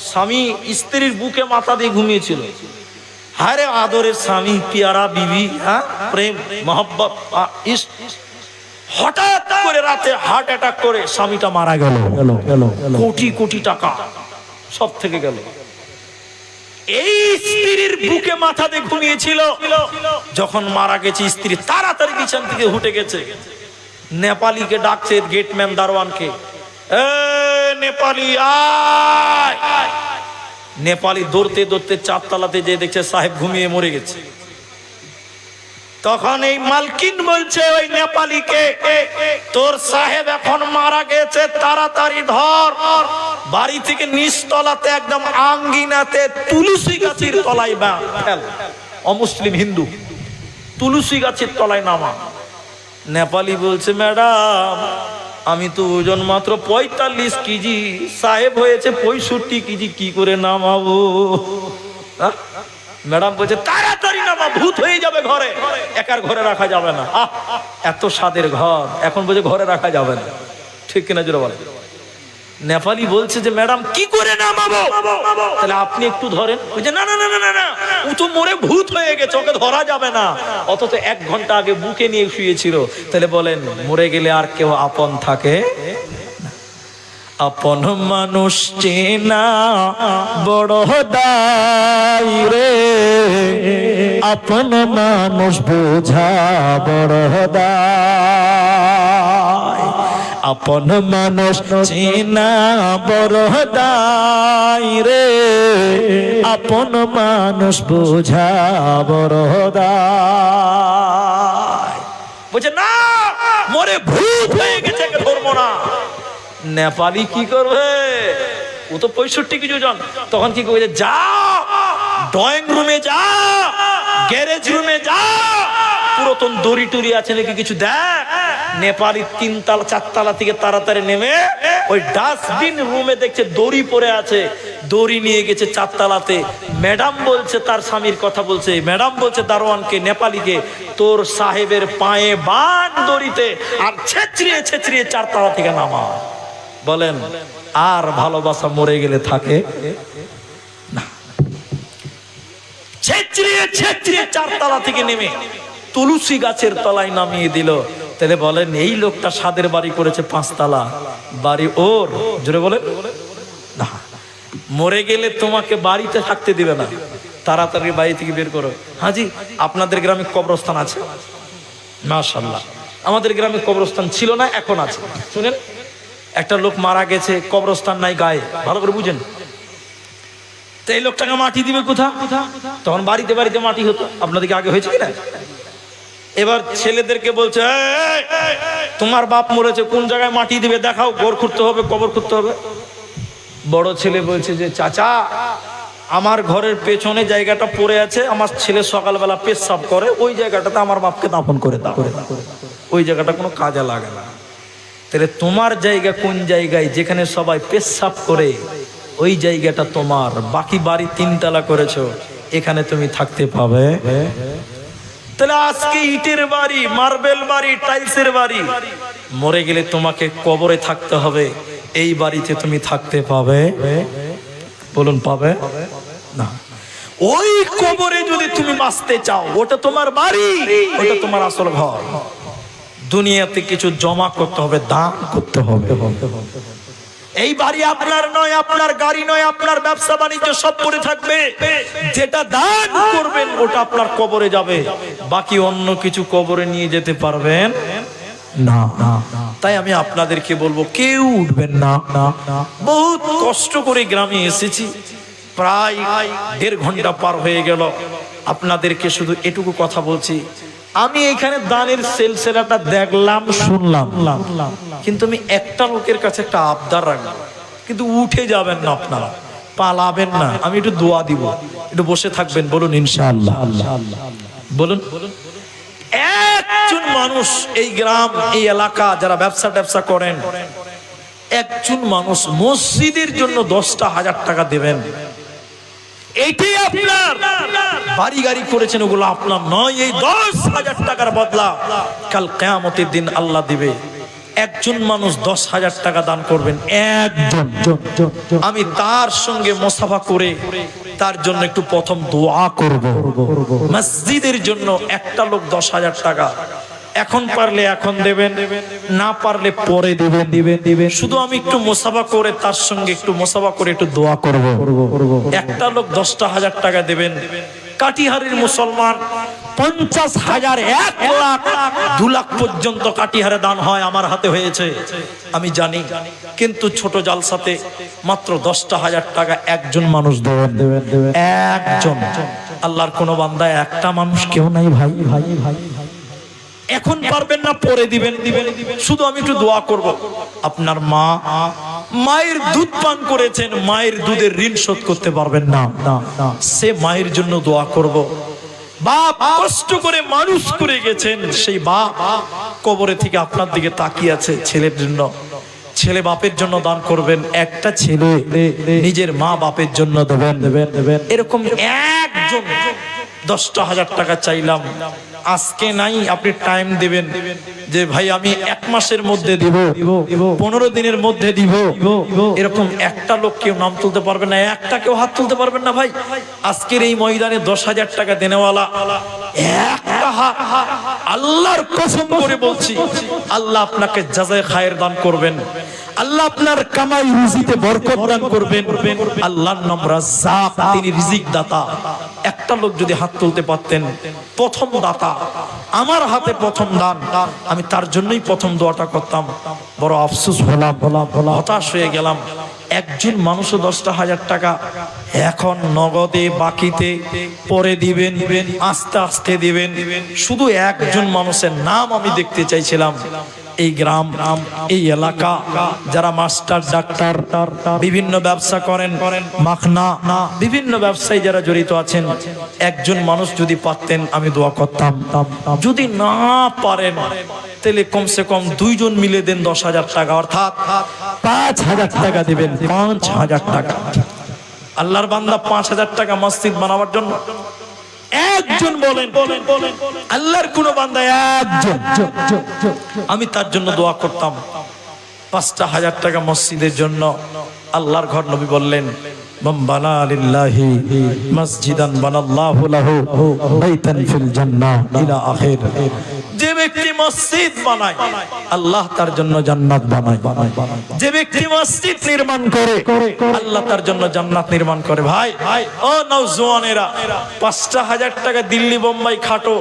স্বামী স্ত্রীর বুকে মাথা দিয়ে ঘুমিয়েছিল। হারে আদরের স্বামী, পিয়ারা বিবি, হ্যাঁ, প্রেম মহব্বত, হঠাৎ করে রাতে হার্ট অ্যাটাক করে স্বামীটা মারা গেল। কোটি কোটি টাকা সব থেকে গেল। এই স্ত্রীর বুকে মাথা দিয়ে ঘুমিয়েছিল, যখন মারা গেছে স্ত্রী তাড়াতাড়ি বিছান থেকে উঠে গেছে। নেপালিকে ডাকছে, গেটম্যান দারোয়ানকে, এ নেপালি আয়। নেপালি দৌড়তে দৌড়তে 4 তলাতে যে দেখছে সাহেব ঘুমিয়ে মরে গেছে। তখন এই মালকিন বলছে ওই নেপালিকে, তোর সাহেব এখন মারা গেছে, তাড়াতাড়ি ধর, বাড়ি থেকে নিচতলাতে একদম আঙ্গিনাতে তুলসী গাছের তলায় ফেল। অমুসলিম হিন্দু, তুলসী গাছের তলায় নামা। নেপালি বলছে, ম্যাডাম আমি তো ওজন মাত্র 45 কেজি, সাহেব হয়েছে 65 কেজি, কি করে নামাবো? ম্যাডাম বলছে, তাড়াতাড়ি নামা, ভূত হয়ে যাবে ঘরে, একার ঘরে রাখা যাবে না। এত স্বাদের ঘর, এখন বলছে ঘরে রাখা যাবে না, ঠিক কিনা জোরে বলে? নেপালি বলছে যে ম্যাডাম কি করে নামাবো? তাহলে আপনি একটু ধরেন। বলছে না না না না না, ও তো মরে ভূত হয়ে গেছে, ওকে ধরা যাবে না। অথচ 1 ঘন্টা আগে বুকে নিয়ে শুয়েছিল। তাহলে বলেন, মরে গেলে আর কেউ আপন থাকে? আপন মানুষ চেনা বড় দায় রে, আপন মানুষ বোঝা বড় দায়। আপন মানুষ চেনা বড় দায় রে, আপন মানুষ বোঝা বড় দায়। বলছে না, মরে ভূত হয়ে গেছে, ধরবো না। নেপালি কি করবে, ও তো 65 কেজি ওজন। তখন কি করবে, যা ড্রয়িং রুমে যা, গ্যারেজ রুমে যা, পুরাতন দড়ি টুরি আছে নাকি কিছু দেখ। নেপালি 3 তলা 4 তলা থেকে তাড়াতাড়ি নেমে ওই ডাস্টবিন রুমে দেখছে দড়ি পড়ে আছে, দড়ি নিয়ে গেছে 4 তলাতে। ম্যাডাম বলছে, তার স্বামীর কথা বলছে, ম্যাডাম বলছে দারোয়ানকে, নেপালিকে, তোর সাহেবের পায়ে বান দড়িতে, আর ছেঁচড়িয়ে ছেঁচড়িয়ে 4 তলা থেকে নামা। বলেন আর ভালোবাসা মরে গেলে থাকে না? ছেঁচড়িয়ে ছেঁচড়িয়ে 4 তলা থেকে নেমে তুলসী গাছের তলায় নামিয়ে দিল। তাহলে বলেন এই লোকটা সাদের বাড়ি করেছে 5 তলা, বাড়ি ওর। জোরে বলেন না। মরে গেলে তোমাকে বাড়িতে থাকতে দিবে না, তাড়াতাড়ি বাড়ি থেকে বের করো। হাজি, আপনাদের গ্রামে কবরস্থান আছে? মাশাআল্লাহ, আমাদের গ্রামে কবরস্থান ছিল না, এখন আছে। শুনেন, একটা লোক মারা গেছে, কবরস্থান নাই গায়ে, ভালো করে বুঝেন। তো এই লোকটাকে মাটি দিবে কোথা? তখন বাড়িতে বাড়িতে মাটি হতো। আপনাদেরকে আগে হয়েছে কিনা? এবার ছেলেদেরকে বলছে, তোমার বাপ মরেছে, কোন জায়গায় মাটি দিবে দেখাও, গোর খুঁড়তে হবে, কবর খুঁড়তে হবে। বড় ছেলে বলছে যে চাচা, আমার ঘরের পেছনে জায়গাটা পড়ে আছে, আমার ছেলে সকালবেলা পেশাব করে, ওই জায়গাটাতে আমার বাপকে দাফন করে দাও, ওই জায়গাটা কোনো কাজে লাগে না। তাহলে তোমার জায়গা কোন জায়গায়, যেখানে সবাই পেশাব করে, ওই জায়গাটা তোমার। বাকি বাড়ি 3 তলা করেছো, এখানে তুমি থাকতে পাবে? তাহলে আজকে ইটের বাড়ি, মার্বেল বাড়ি, টাইলসের বাড়ি, মরে গেলে তোমাকে কবরে থাকতে হবে, এই বাড়িতে তুমি থাকতে পাবে? বলুন পাবে না। ওই কবরে যদি তুমি বাঁচতে চাও, ওটা তোমার বাড়ি, ওটা তোমার আসল ঘর। দুনিয়াতে কিছু জমা করতে হবে, দান করতে হবে। এই বাড়ি আপনার নয়, আপনার গাড়ি নয়, আপনার ব্যবসা বাণিজ্য সব পড়ে থাকবে। যেটা দান করবেন ওটা আপনার কবরে যাবে, বাকি অন্য কিছু কবরে নিয়ে যেতে পারবেন না। তাই আমি আপনাদেরকে বলবো, কেউ উঠবেন না। বহুত কষ্ট করে গ্রামে এসেছি, প্রায় 1.5 ঘন্টা পার হয়ে গেল। আপনাদেরকে শুধু এটুকু কথা বলছি, আমি এখানে দানের সিলসিলাটা দেখলাম, শুনলাম, কিন্তু আমি একটা লোকের কাছে একটা আবদার রাখবো, কিন্তু উঠে যাবেন না, আপনারা পালাবেন না। আমি একটু দোয়া দিব, একটু বসে থাকবেন। বলুন ইনশাআল্লাহ। বলুন, একজন মানুষ এই গ্রাম, এই এলাকা যারা ব্যবসা ট্যাবসা করেন, একজন মানুষ মসজিদের জন্য 10,000 টাকা দেবেন। এইটাই আপনার। বাড়ি গাড়ি করেছেন, ওগুলো আপনার নয়। এই 10,000 টাকার বদলা কাল কিয়ামতের দিন আল্লাহ দিবে। একজন মানুষ 10,000 টাকা দান করবেন, একজন। আমি তার সঙ্গে মুসাফা করে তার জন্য একটু প্রথম দোয়া করব। মসজিদের জন্য একটা লোক 10,000 টাকা, এখন পারলে এখন দেবেন, না পারলে পরে দিবেন। শুধু আমি একটু মুসাফা করে তার সঙ্গে একটু মুসাফা করে একটু দোয়া করব। একটা লোক 10,000 টাকা দেবেন। কাটিহারের মুসলমান 50,000, 1 লাখ, 2 লাখ পর্যন্ত কাটিহারে দান হয়, আমার হাতে হয়েছে, আমি জানি। কিন্তু ছোট জালসাতে মাত্র 10,000 টাকা একজন মানুষ দেবেন, একজন। আল্লাহর কোন বান্দা, একটা মানুষ কেউ নাই ভাই। এখন পারবেন না, পরে দিবেন। শুধু আমি একটু দোয়া করব। আপনার মায়ের দুধ পান করেছেন, মায়ের দুধের ঋণ শোধ করতে পারবেন না, সে মায়ের জন্য দোয়া করব। বাপ কষ্ট করে মানুষ করে গেছেন, সেই বাপ কবরে থেকে আপনার দিকে তাকিয়ে আছে, ছেলের জন্য। ছেলে বাপের জন্য দান করবেন, একটা ছেলে নিজের মা বাপের জন্য দেবেন। এরকম একজন 10,000 টাকা চাইলাম। আজকে নাই, আপনি টাইম দিবেন যে ভাই আমি 1 মাসের মধ্যে দিব, 15 দিনের মধ্যে দিব। এরকম একটা লোক কেউ নাম তুলতে পারবেন না, একটা কেউ হাত তুলতে পারবেন না ভাই। আজকের এই ময়দানে 10,000 টাকা দেনেওয়ালা একটা হাত, আল্লাহর কসম করে বলছি, আল্লাহ আপনাকে জাযায়ে খায়ের দান করবেন, আল্লাহ আপনার কামাই রুজিতে বরকত দান করবেন। আল্লাহর নাম রাজ্জাক, তিনি রিজিক দাতা। একটা লোক যদি হাত তুলতে পারতেন, প্রথম দাতা, আমার হাতে প্রথম দান, আমি তার জন্যই প্রথম দোয়াটা করতাম। বড় আফসোস হলাম, হতাশ হয়ে গেলাম। একজন মানুষও 10,000 টাকা এখন নগদে বাকিতে পরে দিবেন, আস্তে আস্তে দিবেন। শুধু একজন মানুষের নাম আমি দেখতে চাইছিলাম। এই গ্রাম, এই এলাকা যারা মাস্টার, ডাক্তার, বিভিন্ন ব্যবসা করেন, মাখনা, বিভিন্ন ব্যবসায়ী যারা জড়িত আছেন, একজন মানুষ যদি পারতেন আমি দোয়া করতাম। যদি না পারেন তাহলে কমসে কম দুইজন মিলে দেন 10,000 টাকা, অর্থাৎ 5,000 টাকা দিবেন। 5,000 টাকা। আল্লাহর বান্দা 5,000 টাকা মসজিদ বানাবার জন্য একজন বলেন, আল্লাহর কোন বান্দা একজন, আমি তার জন্য দোয়া করতাম। 5,000 টাকা মসজিদের জন্য। আল্লাহর ঘর, নবী বললেন মান বানা লিল্লাহি মসজিদান বানাল্লাহু লাহু বাইতান ফিল জান্নাহ ইলা আখির। যে ব্যক্তি মসজিদ বানায় আল্লাহ তার জন্য জান্নাত বানায়। যে ব্যক্তি মসজিদ নির্মাণ করে আল্লাহ তার জন্য জান্নাত নির্মাণ করে। ভাই ও নওজওয়ানেরা, 5,000 টাকা দিল্লি বোম্বাই খাটো,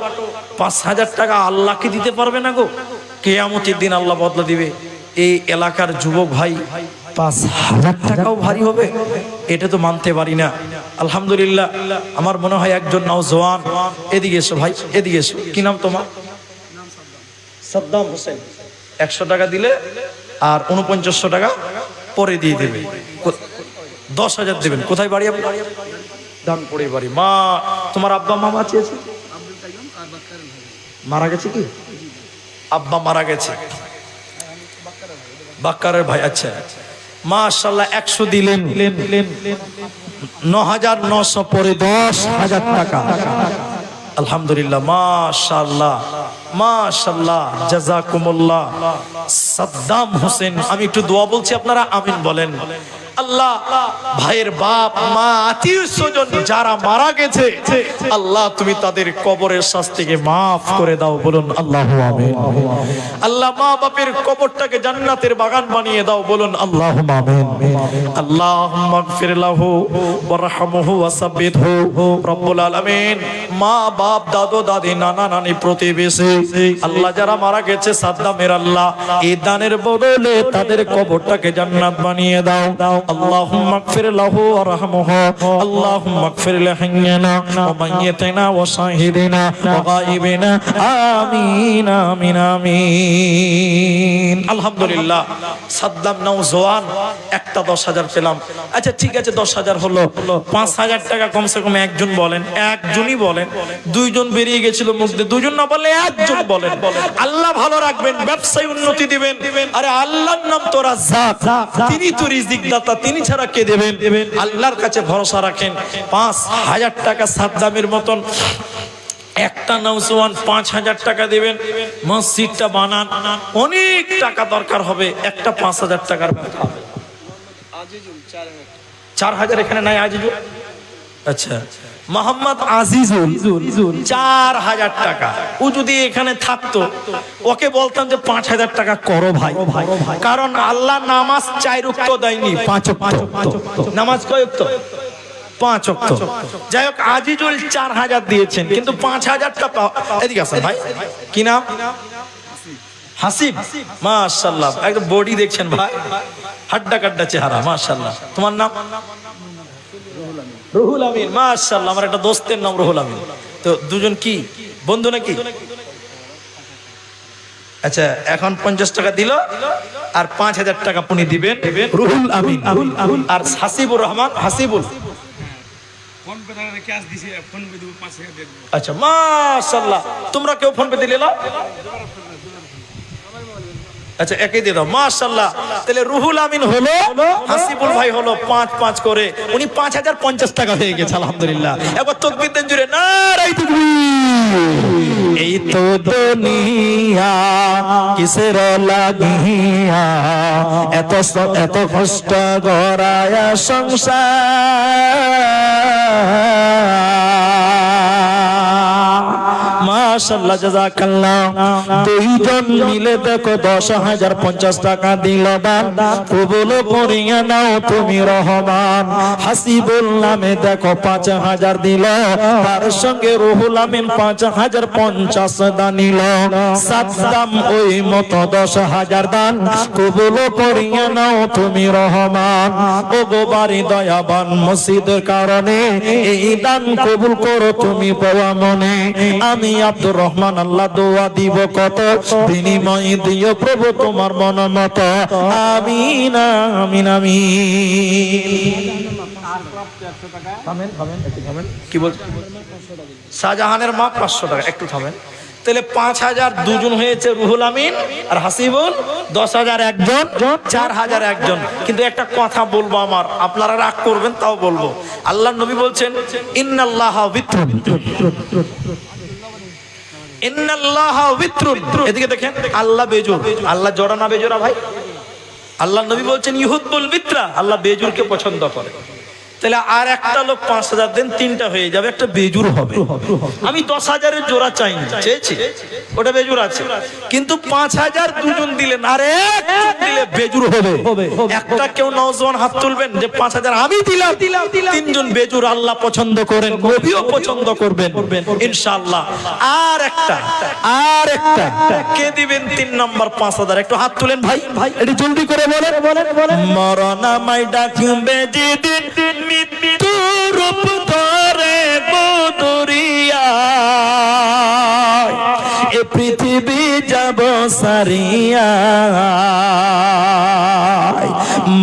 5,000 টাকা আল্লাহকে দিতে পারবে না গো? কিয়ামতের দিন আল্লাহ বদলা দিবে। এই এলাকার যুবক ভাই, 5,000 টাকাও ভারী হবে, এটা তো মানতে পারি না। আলহামদুলিল্লাহ, আমার মনে হয় একজন নওজওয়ান, এদিকে এসো ভাই, এদিকে এসো। কি নাম তোমার? সাদ্দাম হোসেন। 100 টাকা দিলে আর 4900 টাকা পরে দিয়ে দেবে, 10,000 দেবেন। কোথায় বাড়ি আপনার? দানপুরে বাড়ি। মা, তোমার আব্বা মামা আছে? মারা গেছে কি? আব্বা মারা গেছে, বাক্কারের ভাই। আচ্ছা, মাশাআল্লাহ, 100 দিলেন, 9,900 পরে 10,000 টাকা। আলহামদুলিল্লাহ, মাশাআল্লাহ, মাশাআল্লাহ, জাযাকুমুল্লাহ। সাদ্দাম হোসেন, আমি একটু দোয়া বলছি, আপনারা আমিন বলেন। আল্লাহ ভাইয়ের বাপ মা আত্মীয় স্বজন যারা মারা গেছে, আল্লাহ তুমি তাদের কবরের শাস্তিকে মাফ করে দাও, বলুন আল্লাহু আমিন। আল্লাহ মা বাপের কবরটাকে জান্নাতের বাগান বানিয়ে দাও, বলুন আল্লাহুম্মা আমিন। আল্লাহুম্মা গফির লাহু ওয়ারহামহু ওয়াসাব্বিতহু রব্বুল আলামিন। মা বাপ, দাদু দাদি, নানা নানি, প্রতিবেশী আল্লাহ যারা মারা গেছে সাদ্দামের, আল্লাহ এই দানের বদলে তাদের কবরটাকে জান্নাত বানিয়ে দাও। আল্লাহুম্মা গফির লাহু ওয়ারহামহু, আল্লাহুম্মা গফির লিহাইয়িনা ওয়া মাইয়িতিনা ওয়া শাহিদিনা ওয়া গায়িবিনা, আমিন আমিন আমিন। আলহামদুলিল্লাহ, সাদ্দাম নওজওয়ান, একটা 10,000 পেলাম। আচ্ছা ঠিক আছে, 10,000 হলো, 5,000 টাকা কমসে কম একজন বলেন, একজনই বলেন। দুইজন বেরিয়ে গেছিল মুখ দিয়ে, দুজন না বললে একজন বলেন। আল্লাহ ভালো রাখবেন, ব্যবসায় উন্নতি দিবেন। আরে আল্লাহর নাম তো রাজ্জাক, তিনি তো রিজিক দাতা, তিনি ছাড়া কে দেবেন? আল্লাহর কাছে ভরসা রাখেন। 5,000 টাকা সাদ্দামের মতন একটা নওজওয়ান 5,000 টাকা দেবেন, মসজিদটা বানান। অনেক টাকা দরকার হবে, একটা 5,000 টাকার ব্যাপার। 4,000 এখানে নাই আজিজুল? আচ্ছা, মোহাম্মদ আজিজুল 4,000 টাকা। ও যদি এখানে থাকতো, ওকে বলতাম যে 5,000 টাকা করো ভাই, কারণ আল্লাহ নামাজ 4 ওয়াক্ত দেয়নি, 5 ওয়াক্ত। নামাজ কয় ওয়াক্ত? 5 ওয়াক্ত। যাই হোক, আজিজুল 4,000 দিয়েছেন, কিন্তু 5,000 টাকা। এদিকে আসেন ভাই, কি নাম? হাসিব। মাশাআল্লাহ, একদম বডি দেখছেন ভাই, হাড্ডা কাড্ডা চেহারা, মাশাআল্লাহ। তোমার নাম? রুহুল আমিন। মাশাআল্লাহ, আমার একটা দোস্তের নাম রুহুল আমিন। তো দুজন কি বন্ধু নাকি? আচ্ছা, এখন 50 টাকা দিল আর 5,000 টাকা পুনি দিবেন রুহুল আমিন আর হাসিবুর রহমান। হাসিবুল, আচ্ছা মাশাআল্লাহ, তোমরা কেউ ফোন পে দিলে? আচ্ছা, একই দিয়ে দাও। মাশাআল্লাহ, তাহলে রুহুল আমিন হলো, হাসিবুল ভাই হলো 5-5 করে, উনি 5,050 টাকা হয়ে গেছে। আলহামদুলিল্লাহ, একবার তাকবীর দেন জুড়ে, নারায়ে তাকবীর। এই তো দুনিয়া কিসের লাগিয়া, এত কষ্ট গড়ায়া সংসার। মাশাআল্লাহ, জাযাকাল্লাহ। দুইজন মিলে দেখো 10,050 টাকা দিল দান, কবুল করিয়া নাও তুমি রহমান। হাসিবুল নামে দেখো 5,000 দিল, তার সঙ্গে রুহুল আমিন 5,050 দান নিল। সাদ্দাম ওই মতো 10,000 দান, কবুল করিয়া নাও তুমি রহমান। ও গো বাড়ি দয়াবান, মসজিদের কারণে এই দান কবুল করো তুমি পাওয়া মনে। আমি আব্দুর রহমান আল্লাহ দোয়া দিব কত, বিনিময় দিও প্রভু তোমার মন মতো। আমিন আমিন আমিন। কি বলছেন? শাহজাহানের মা 500 টাকা, একটু থামেন। তাহলে 5,000 দুজন হয়েছে রুহুল আমিন আর হাসিবুল, 10,000 একজন, 4,000 একজন। কিন্তু একটা কথা বলবো, আমার আপনারা রাগ করবেন তাও বলবো। আল্লাহর নবী বলছেন ইন্নাল্লাহা বিত্রুন, ইন্নাল্লাহা বিত্রুন। এদিকে দেখেন, আল্লাহ বেজুর। আল্লাহ জোড়া না বেজোড়া ভাই? আল্লাহর নবী বলছেন ইউহিব্বুল বিত্রা, আল্লাহ বেজুরকে পছন্দ করে। তাহলে আর একটা লোক 5,000 দেন, 3টা হয়ে যাবে, একটা বেজুর হবে। আমি 10,000-এর জোড়া চাই না, চেয়েছি, ওটা বেজুর আছে। কিন্তু 5,000 দুজন দিলেন, আর একজন দিলে বেজুর হবে। একটা কেউ নওজোয়ান হাত তুলবেন যে 5,000 আমি দিলাম। 3জন বেজুর আল্লাহ পছন্দ করেন, নবীও পছন্দ করবেন ইনশাআল্লাহ। আর একটা কে দিবেন 3 নাম্বার 5,000? একটু হাত তুলেন ভাই, একটু জলদি করে বলেন। মরনামাই ডাকবে যেদিন মৃত্যুর রূপ ধরে বদরিয়া, এ পৃথিবী যাব সারিয়া।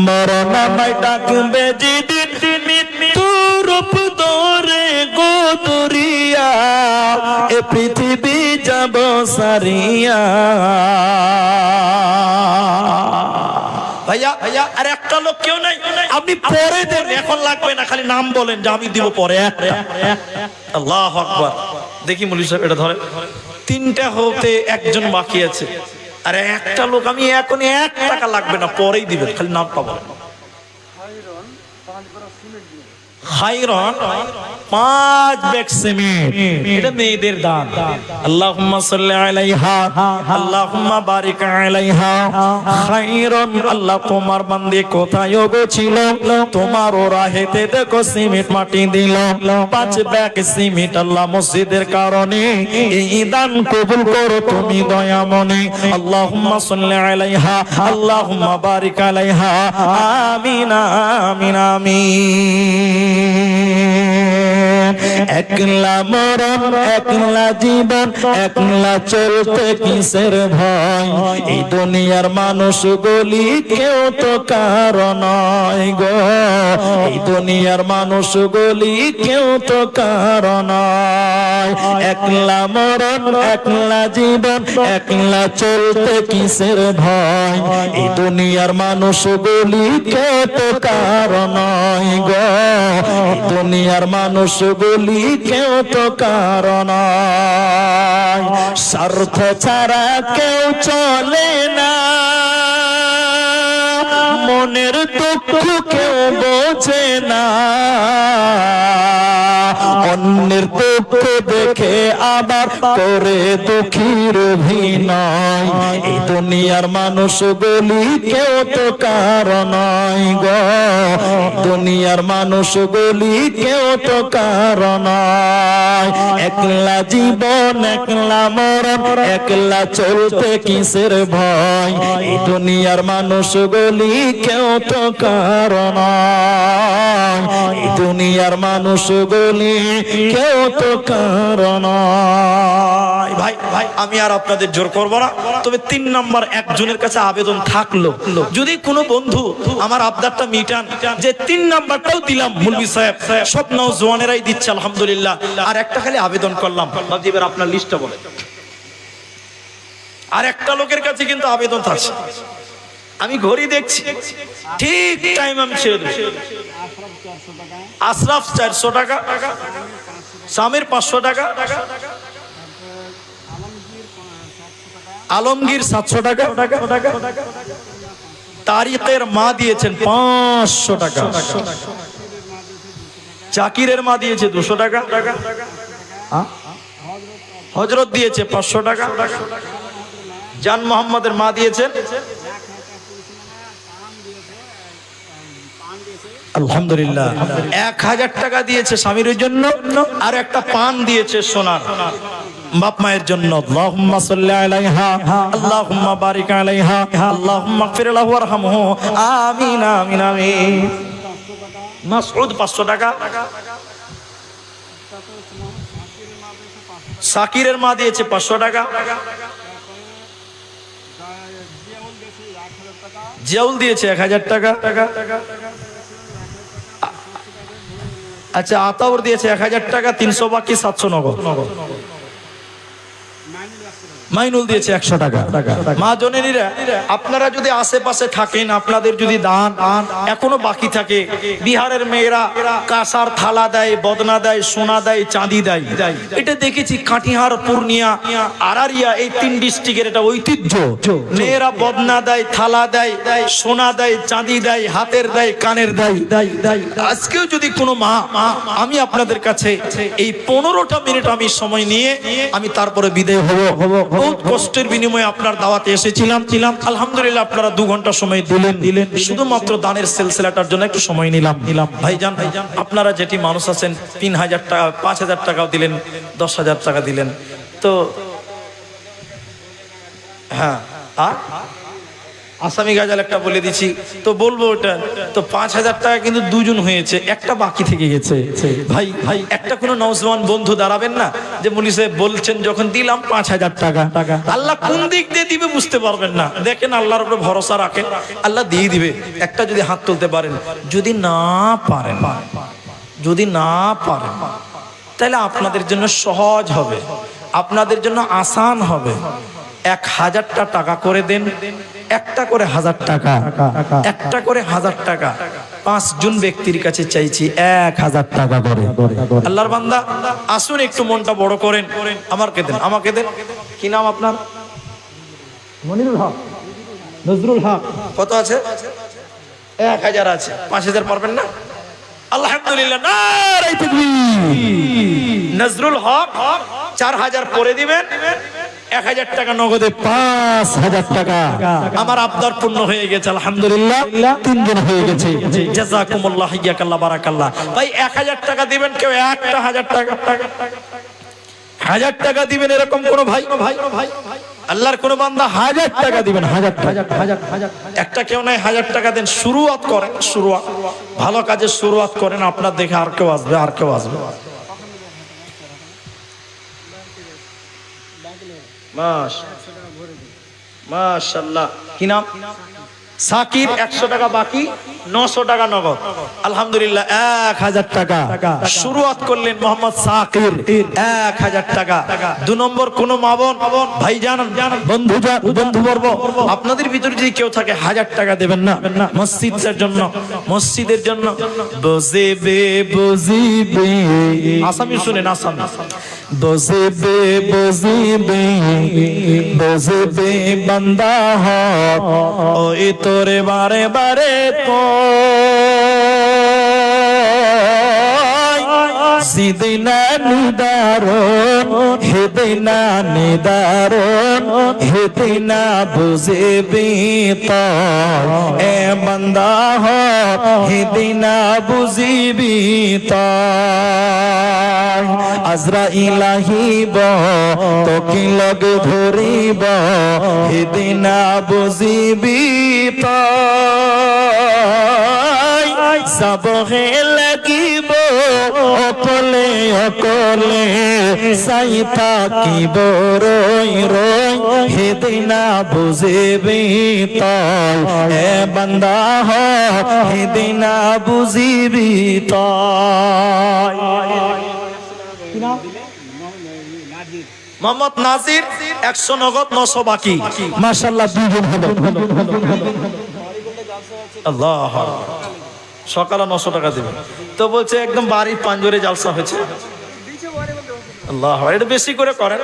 মরনামাই ডাকবে যেদিন মৃত্যুর রূপ ধরে গোদরিয়া, এ পৃথিবী যাব সারিয়া। ভাইয়া আর একটা লোক কেউ নাই, আপনি পরে দেন, এখন লাগবে না, খালি নাম বলেন যে আমি দিব পরে। আল্লাহু আকবার। দেখি মুলি সাহেব এটা ধরে, 3টা হতে একজন বাকি আছে। আরে একটা লোক, আমি এখন 1 টাকা লাগবে না, পরেই দিবেন, খালি নামটা বলেন। খায়রন 5 ব্যাগ সিমেন্ট, এটা মেয়েদের দান। আল্লাহুম্মা সাল্লি আলাইহা, আল্লাহুম্মা বারিক আলাইহা। খায়রন, আল্লাহ তোমার বান্দে কোথায় গো ছিল, তোমার রাহেতে দেখো সিমেন্ট মাটি দিল। 5 ব্যাগ সিমেন্ট আল্লাহ মসজিদের কারণে এই দান কবুল করো তুমি দয়া মনে। আল্লাহুম্মা সাল্লি আলাইহা, আল্লাহুম্মা বারিক আলাইহা। আমিন আমিন আমিন। একলা মরণ, একলা জীবন, একলা চলতে কিসের ভয়। এই দুনিয়ার মানুষ গলি কেউ তো কারণ নয় গো, এই দুনিয়ার মানুষ গলি কেউ তো কারণ নয়। একলা মরণ, একলা জীবন, একলা চলতে কিসের ভয়। এই দুনিয়ার মানুষ গলি কেউ তো কারণ নয় গো, দুনিয়ার মানুষ বলি কেউ তো কারণ। স্বার্থ ছাড়া কেউ চলে না, মনের দুঃখ কেউ বোঝে না। অন্যের দুঃখ দেখে আবার করে দুঃখীর অভিনয়। এই দুনিয়ার মানুষ বলি কেউ তো কারণ নয় গো, দুনিয়ার মানুষ বলি কেউ তো কারণ নয়। একলা জীবন, একলা মরণ, একলা চলতে কিসের ভয়। এই দুনিয়ার মানুষ বলি কেউ তো কারণ নয়, এই দুনিয়ার মানুষ বলি কেউ তো কারণ। ভাই আমি আর আপনাদের জোর করবো না, তবে 3 নাম্বার একজনের কাছে আবেদন থাকলো, যদি কোনো বন্ধু আমার আবদারটা মিটান যে 3 নাম্বারটাও দিলাম, মুলবি সাহেব সব নওজোয়ানেরাই দিচ্ছে আলহামদুলিল্লাহ, আর একটা খালি আবেদন করলাম, এবার আপনার লিস্টটা বলেন। আর একটা লোকের কাছে কিন্তু আবেদন থাকছে, আমি ঘড়ি দেখছি, ঠিক টাইম আমি ছেড়ে দেব। আশরাফ 400 টাকা, সামির 500 টাকা, আলমগীর 700 টাকা, তারিকের মা দিয়েছেন 500 টাকা, জাকিরের মা দিয়েছে 200 টাকা, হযরত দিয়েছে 500 টাকা, জান মোহাম্মদের মা দিয়েছেন আলহামদুলিল্লাহ 1000 টাকা দিয়েছে স্বামীর জন্য, আর একটা পান দিয়েছে সোনার বাপ মায়ের জন্য। আল্লাহুম্মা সাল্লি আলাইহা আল্লাহুম্মা বারিক আলাইহা আল্লাহুম্মা গফির লাহু ওয়ারহামহু আমিন আমিন আমিন। মাসউদ 500 টাকা, সাকিরের মা দিয়েছে 500 টাকা, জিয়াউল দিয়েছে 1000 টাকা, আচ্ছা আতাউর দিয়েছে 1000 টাকা, 300 বাকি 700 নগদ। মাইনুল দিয়েছে 100 টাকা। মা জননীরা, আপনারা যদি আশেপাশে থাকেন, আপনাদের যদি দান এখনো বাকি থাকে, বিহারের মেয়েরা কাঁসার থালা দেয়, বদনা দেয়, সোনা দেয়, চাঁদি দেয়। এটা দেখেছি কাটিহার, পূর্ণিয়া, আরারিয়া, এই 3 ডিস্ট্রিক্টের এটা ঐতিহ্য। মেয়েরা বদনা দেয়, থালা দেয়, সোনা দেয়, চাঁদি দেয়, হাতের দেয়, কানের দেয়। আজকেও যদি কোনো মা, আমি আপনাদের কাছে এই 15টা মিনিট আমি সময় নিয়ে আমি তারপরে বিদায় হব। বহুত কষ্টের বিনিময়ে আপনার দাওয়াতে এসেছিলাম। আলহামদুলিল্লাহ আপনারা 2 ঘন্টা সময় দিলেন। শুধুমাত্র দানের সিলসিলাটার জন্য একটু সময় নিলাম। ভাইজান, আপনারা যেটি মানুষ আছেন 3000 টাকা, 5000 টাকাও দিলেন, 10,000 টাকা দিলেন, তো হ্যাঁ আসামি গাজাল একটা বলে দিছি, তো বলবো ওটা তো 5000 টাকা কিন্তু 2 জন হয়েছে, একটা বাকি থেকে গেছে। ভাই একটা কোনো নওজওয়ান বন্ধু দাঁড়াবেন না যে মুলি সাহেব বলছেন যখন দিলাম 5000 টাকা, আল্লাহ কোন দিক দিয়ে দিবে বুঝতে পারবেন না। দেখেন আল্লাহর উপরে ভরসা রাখেন, আল্লাহ দিয়ে দিবে। একটা যদি হাত তুলতে পারেন, যদি না পারেন তাহলে আপনাদের জন্য সহজ হবে, আপনাদের জন্য আসান হবে। 1000টা টাকা করে দেন, একটা করে 1000 টাকা, একটা করে 1000 টাকা। 5 জন ব্যক্তির কাছে চাইছি 1000 টাকা করে। আল্লাহর বান্দা আসুন, একটু মনটা বড় করেন, আমাকে দেন। কি নাম আপনার? মনিরুল হক, নজরুল হক। কত আছে? 1000 আছে। 5000 পারবেন না? আলহামদুলিল্লাহ, নারে তাকবীর। নজরুল হক 4000 করে দিবেন, 1000 টাকা নগদে 5000 টাকা। আমার আবদার পূর্ণ হয়ে গেছে আলহামদুলিল্লাহ, 3 জন হয়ে গেছে। জাযাকুমুল্লাহ, হিয়াকাল্লাহ, বারাকাল্লাহ। ভাই 1000 টাকা দিবেন, কেউ 1000 টাকা, 1000 টাকা দিবেন, এরকম কোন ভাই আল্লাহর কোন বান্দা 1000 টাকা দিবেন, 1000 একটা কেউ নাই, 1000 টাকা দেন। শুরুয়াত করেন, ভালো কাজে শুরুয়াত করেন, আপনার দেখে আর কেউ আসবে। মাশাআল্লাহ। কি নাম? সাকির। 100 টাকা বাকি, 900 টাকা নগদ। আলহামদুলিল্লাহ 1000 টাকা শুরুয়াত করলেন মোহাম্মদ সাকির, 1000 টাকা। 2 নম্বর কোন মা বোন ভাইজান, বন্ধুবর্গ, আপনাদের ভিতরে যদি কেউ থাকে 1000 টাকা দেবেন না মসজিদের জন্য। বজিবে আসামি শুনেন, আসামি। বজিবে বান্দা হক, ওই তোরে বারে বারে সিদিনা নিদারণ, হেদিনা নিদারণ, হেদিনা বুঝিবি তো এ বান্দা হক, হেদিনা বুঝিবি তো। আজরাইল আহিব, তোকে লগে ধরিব, হেদিনা বুঝিবি তো। সবহে লাগিব অকলে অকলে, চাই থাকিব রই, হেদিনা বুঝিবি তই এ বান্দা হক, হেদিনা বুঝিবি তই। মোহাম্মদ নাজির 100 নগদ, 900 বাকি। মাশাআল্লাহ, 2 জন হলো। আল্লাহ, সকালে 900 টাকা দিবেন। তো বলছে একদম বাড়ির পাঞ্জরে জালসা হয়েছে। আল্লাহ, এটা বেশি করে করেন,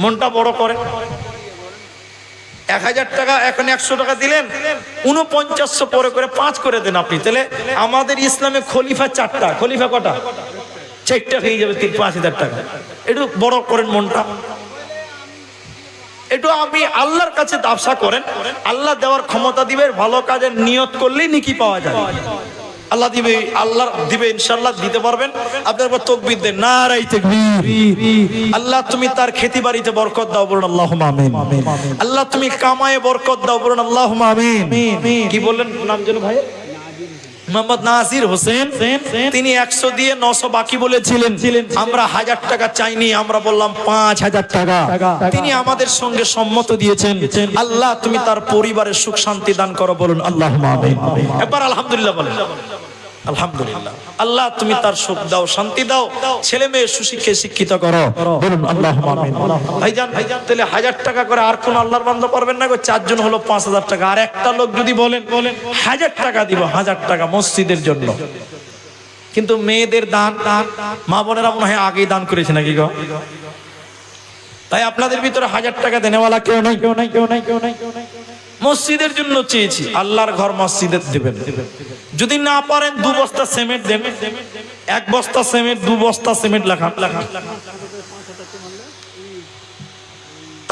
মনটা বড় করেন। 1000 টাকা এখন 100 টাকা দিলেন, 4900 পরে করে 5 করে দেন আপনি। তাহলে আমাদের ইসলামে খলিফা 4টা, খলিফা কটা? 4টা হয়ে যাবে 5000 টাকা। একটু বড় করেন মনটা। একটু আপনি আল্লাহর কাছে আশা করেন, আল্লাহ দেওয়ার ক্ষমতা দিবে, ভালো কাজের নিয়ত করলেই নেকি পাওয়া যায়। আল্লাহ দিবে, আল্লাহ দিবে, ইনশাআল্লাহ দিতে পারবেন। আপনার উপর তাকবীর দেন, নারায়ে তাকবীর। আল্লাহ তুমি তার খেতি বাড়িতে বরকত দাও, বলুন আল্লাহুম্মা আমিন। আল্লাহ তুমি কামায়ে বরকত দাও, বলুন আল্লাহুম্মা আমিন। কি বললেন নাম যেন ভাই? মোহাম্মদ নাজির হোসেন। তিনি 100 দিয়ে 900 বাকি বলেছিলেন। আমরা 1000 টাকা চাইনি, আমরা বললাম 5000 টাকা। তিনি আমাদের সঙ্গে সম্মত দিয়েছেন। আল্লাহ তুমি তার পরিবারের সুখ শান্তি দান করো, বলুন আল্লাহুম্মা আমিন। একবার আলহামদুলিল্লাহ বলেন। আলহামদুলিল্লাহ। আল্লাহ তুমি তার সুখ দাও, শান্তি দাও, ছেলে মেয়ে সুশিক্ষায় শিক্ষিত করো, বলুন আল্লাহুম্মা আমিন। ভাইজান তাহলে 1000 টাকা করে আর কোন আল্লাহর বান্দা পারবেন না গো? 4 জন হলো 5000 টাকা। আর একটা লোক যদি বলেন 1000 টাকা দিব, 1000 টাকা মসজিদের জন্য। কিন্তু মেয়েদের দান মা বোনেরা মনে হয় আগেই দান করেছে নাকি গো? তাই আপনাদের ভিতরে 1000 টাকা দেনেওয়ালা কেউ নাই, কেউ নাই, কেউ নাই, কেউ নাই, কেউ নাই। মসজিদের জন্য চেয়েছি, আল্লাহর ঘর মসজিদে দেবেন। যদি না পারেন 2 বস্তা সিমেন্ট দেন, 1 বস্তা সিমেন্ট, 2 বস্তা সিমেন্ট লেখা।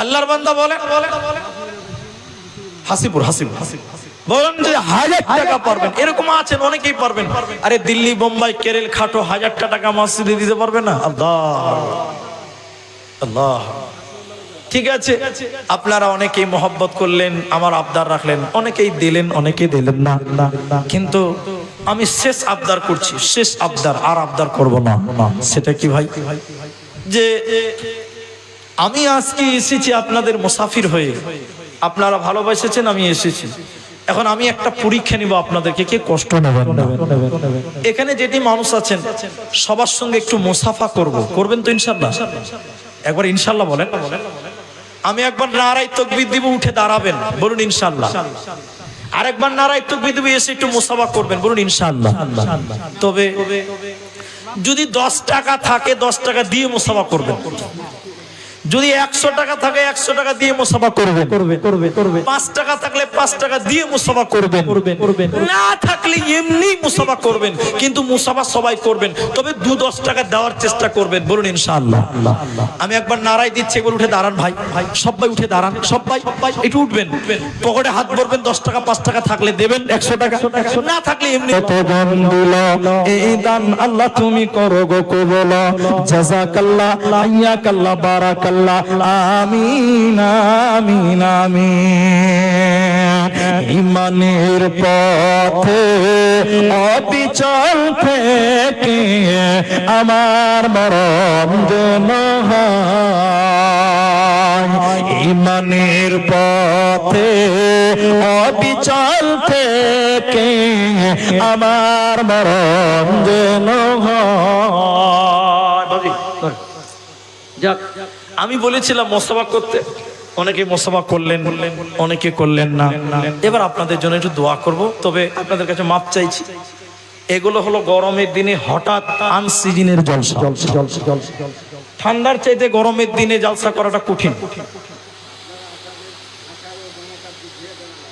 আল্লাহর বান্দা বলেন হাসিপুর বলেন যে 1000 টাকা পারবেন। এরকম আছেন অনেকেই পারবেন। আরে দিল্লি, বোম্বাই, কেরল খাটো 1000 টাকা মসজিদে দিতে পারবে না? আল্লাহ ঠিক আছে, আপনারা অনেকেই মহব্বত করলেন, আমার আবদার রাখলেন, অনেকেই দিলেন, অনেকেই দিলেন না। কিন্তু আমি শেষ আবদার করছি, শেষ আবদার, আর আবদার করব না। সেটা কি ভাই? যে আমি আজকে এসেছি আপনাদের মুসাফির হয়ে, আপনারা ভালোবাসেছেন, আমি এসেছি। এখন আমি একটা পরীক্ষা নিব আপনাদেরকে, কে কষ্ট নেবেন না। এখানে যেটি মানুষ আছেন সবার সঙ্গে একটু মুসাফা করবেন তো ইনশাআল্লাহ? একবার ইনশাআল্লাহ বলেন। আমি একবার নারায়ে তাকবীর দিব, উঠে দাঁড়াবেন, বলুন ইনশাআল্লাহ। আরেকবার নারায়ে তাকবীর দিব, এসে একটু মুসাফা করবেন, বলুন ইনশাআল্লাহ। তবে যদি 10 টাকা থাকে 10 টাকা দিয়ে মুসাফা করবেন। যদি 100 টাকা থাকে 100 টাকা দিয়ে মুসাফা করবেন। 5 টাকা থাকলে 5 টাকা দিয়ে মুসাফা করবেন। না থাকলে এমনি মুসাফা করবেন, কিন্তু মুসাফা সবাই করবেন, তবে 2-10 টাকা দেওয়ার চেষ্টা করবেন, বলুন ইনশাআল্লাহ। আমি একবার নারায়ে দিচ্ছি, একবার উঠে দাঁড়ান ভাই, সবাই উঠে দাঁড়ান, সবাই একটু উঠবেন, পকেটে হাত ভরবেন, 10 টাকা 5 টাকা থাকলে দেবেন, 100 টাকা না থাকলে এমনি। এই দান আল্লাহ তুমি করো গো কবুল, জাযাকাল্লাহ, হাইয়াকাল্লাহ, বারাকাল্লাহ, আমিন আমিন আমিন। ইমানের পথে অবিচল থেকে আমার মরণ যেন হয়। ইমানের পথে অবিচল থেকে আমার মরণ যেন হয়। যাক, আমি বলেছিলাম মুসাফা করতে, অনেকে মুসাফা করলেন, অনেকে করলেন না। এবার আপনাদের জন্য একটু দোয়া করব, তবে আপনাদের কাছে মাপ চাইছি। এগুলো হলো গরমের দিনে হঠাৎ আনসিজনের জলসা। ঠান্ডার চাইতে গরমের দিনে জলসা করাটা কঠিন।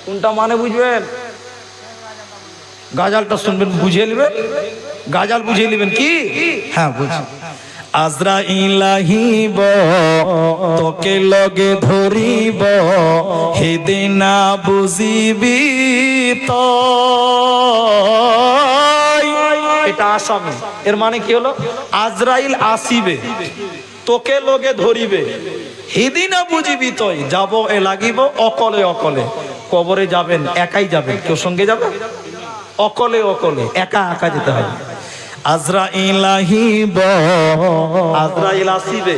কোনটা মানে বুঝবেন? গাজালটা শুনবেন, বুঝিয়ে নেবেন। গাজাল বুঝিয়ে নেবেন কি? হ্যাঁ বুঝছি। আজরাইল আহিব তোকে লগে ধরিব, হেদিন বুঝিবি তো। এটা আসামি, এর মানে কি হলো? আজরাইল আসিবে, তোকে লগে ধরিবে, হেদিন বুঝিবি তুই। যাব এ লাগিব অকলে অকলে। কবরে যাবেন একাই যাবেন, কেউ সঙ্গে যাবে? অকলে অকলে, একা একা যেতে হবে। আজরাইল আহিব, আজরাইল আসিবে,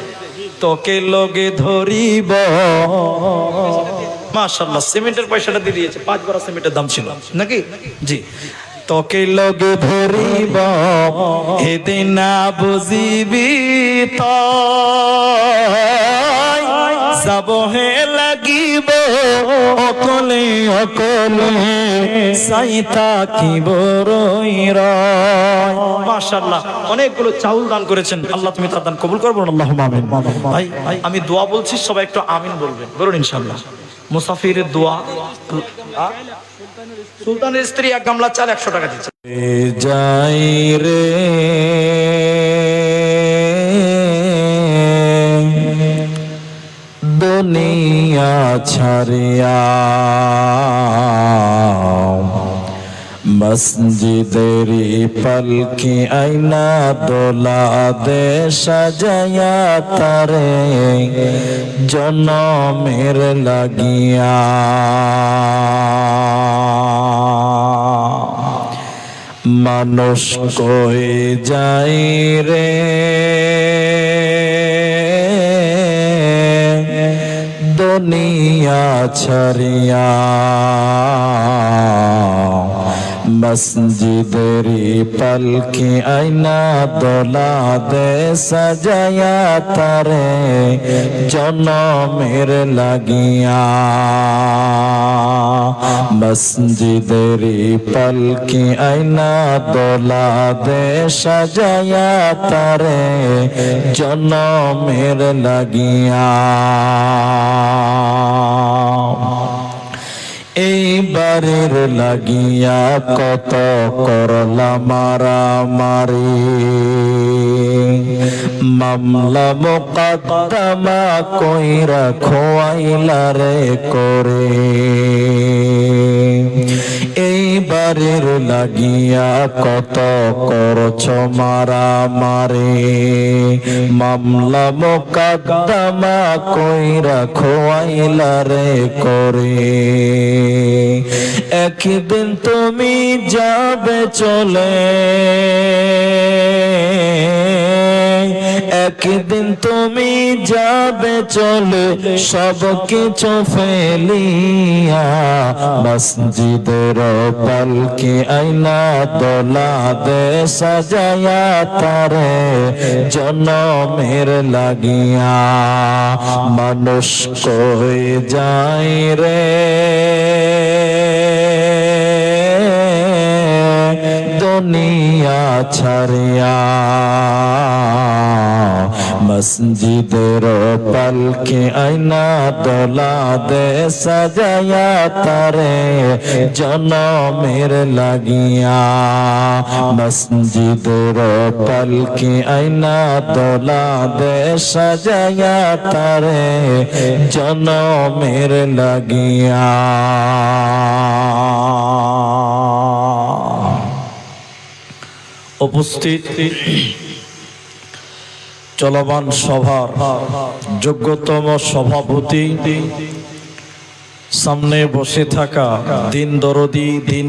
তোকে লগে ধরিব। মাশাআল্লাহ, সিমেন্টের পয়সাটা দিয়ে দিয়েছে, 5 বড় সিমেন্টের দাম ছিল নাকি? জি। তোকে লগে ধরিব, হেদিন বুঝিবি তো। যাব হে লাগিব অকলে অকলে, সাইতা কি বড়ই রয়। মাশাআল্লাহ, অনেকগুলো চাউল দান করেছেন, আল্লাহ তুমি তার দান কবুল করো, আল্লাহুম্মা আমিন। ভাই আমি দোয়া বলছি, সবাই একটু আমিন বলবেন, বলুন ইনশাআল্লাহ। মুসাফিরের দোয়া। সুলতানের স্ত্রী 1 গামলা চাল 100 টাকা দিচ্ছে। যাই রে দুনিয়া মসজিদেরি পালকি আইনা দোলা দে সাজায়া তারে জনমের লাগিয়া মানুষ কই যাই রে দুনিয়া ছাড়িয়া মসজিদেরি পালকি আইনা দোলা দে সাজায়া তারে জনমের লাগিয়া মসজিদেরি পালকি আইনা দোলা দে সাজায়া তারে জনমের লাগিয়া এই বাড়ির লাগিয়া কত করলা মারামারি মামলা মোকদ্দমা কইরা খোয়াইলা রে করে এই বাড়ির লাগিয়া কত করছ মারামারি মামলা মোকদ্দমা কইরা খোয়াইলা রে করে একদিন তুমি যাবে চলে একদিন তুমি যাবে চলে সব কিছু ফেলিয়া মসজিদের পালকি আইনা দোলা দে সাজায়া তারে জনমের লাগিয়া মানুষ কই যায় রে দুনিয়া ছাড়িয়া মসজিদের পালকি আইনা দোলা দে সাজায়া তারে জনমের লাগিয়া মসজিদের পালকি আইনা দোলা দে সাজায়া তারে জনমের লাগিয়া উপস্থিত চলমান সভার যোগ্যতম সভাপতি, সামনে বসে থাকা দিন দরদি দিন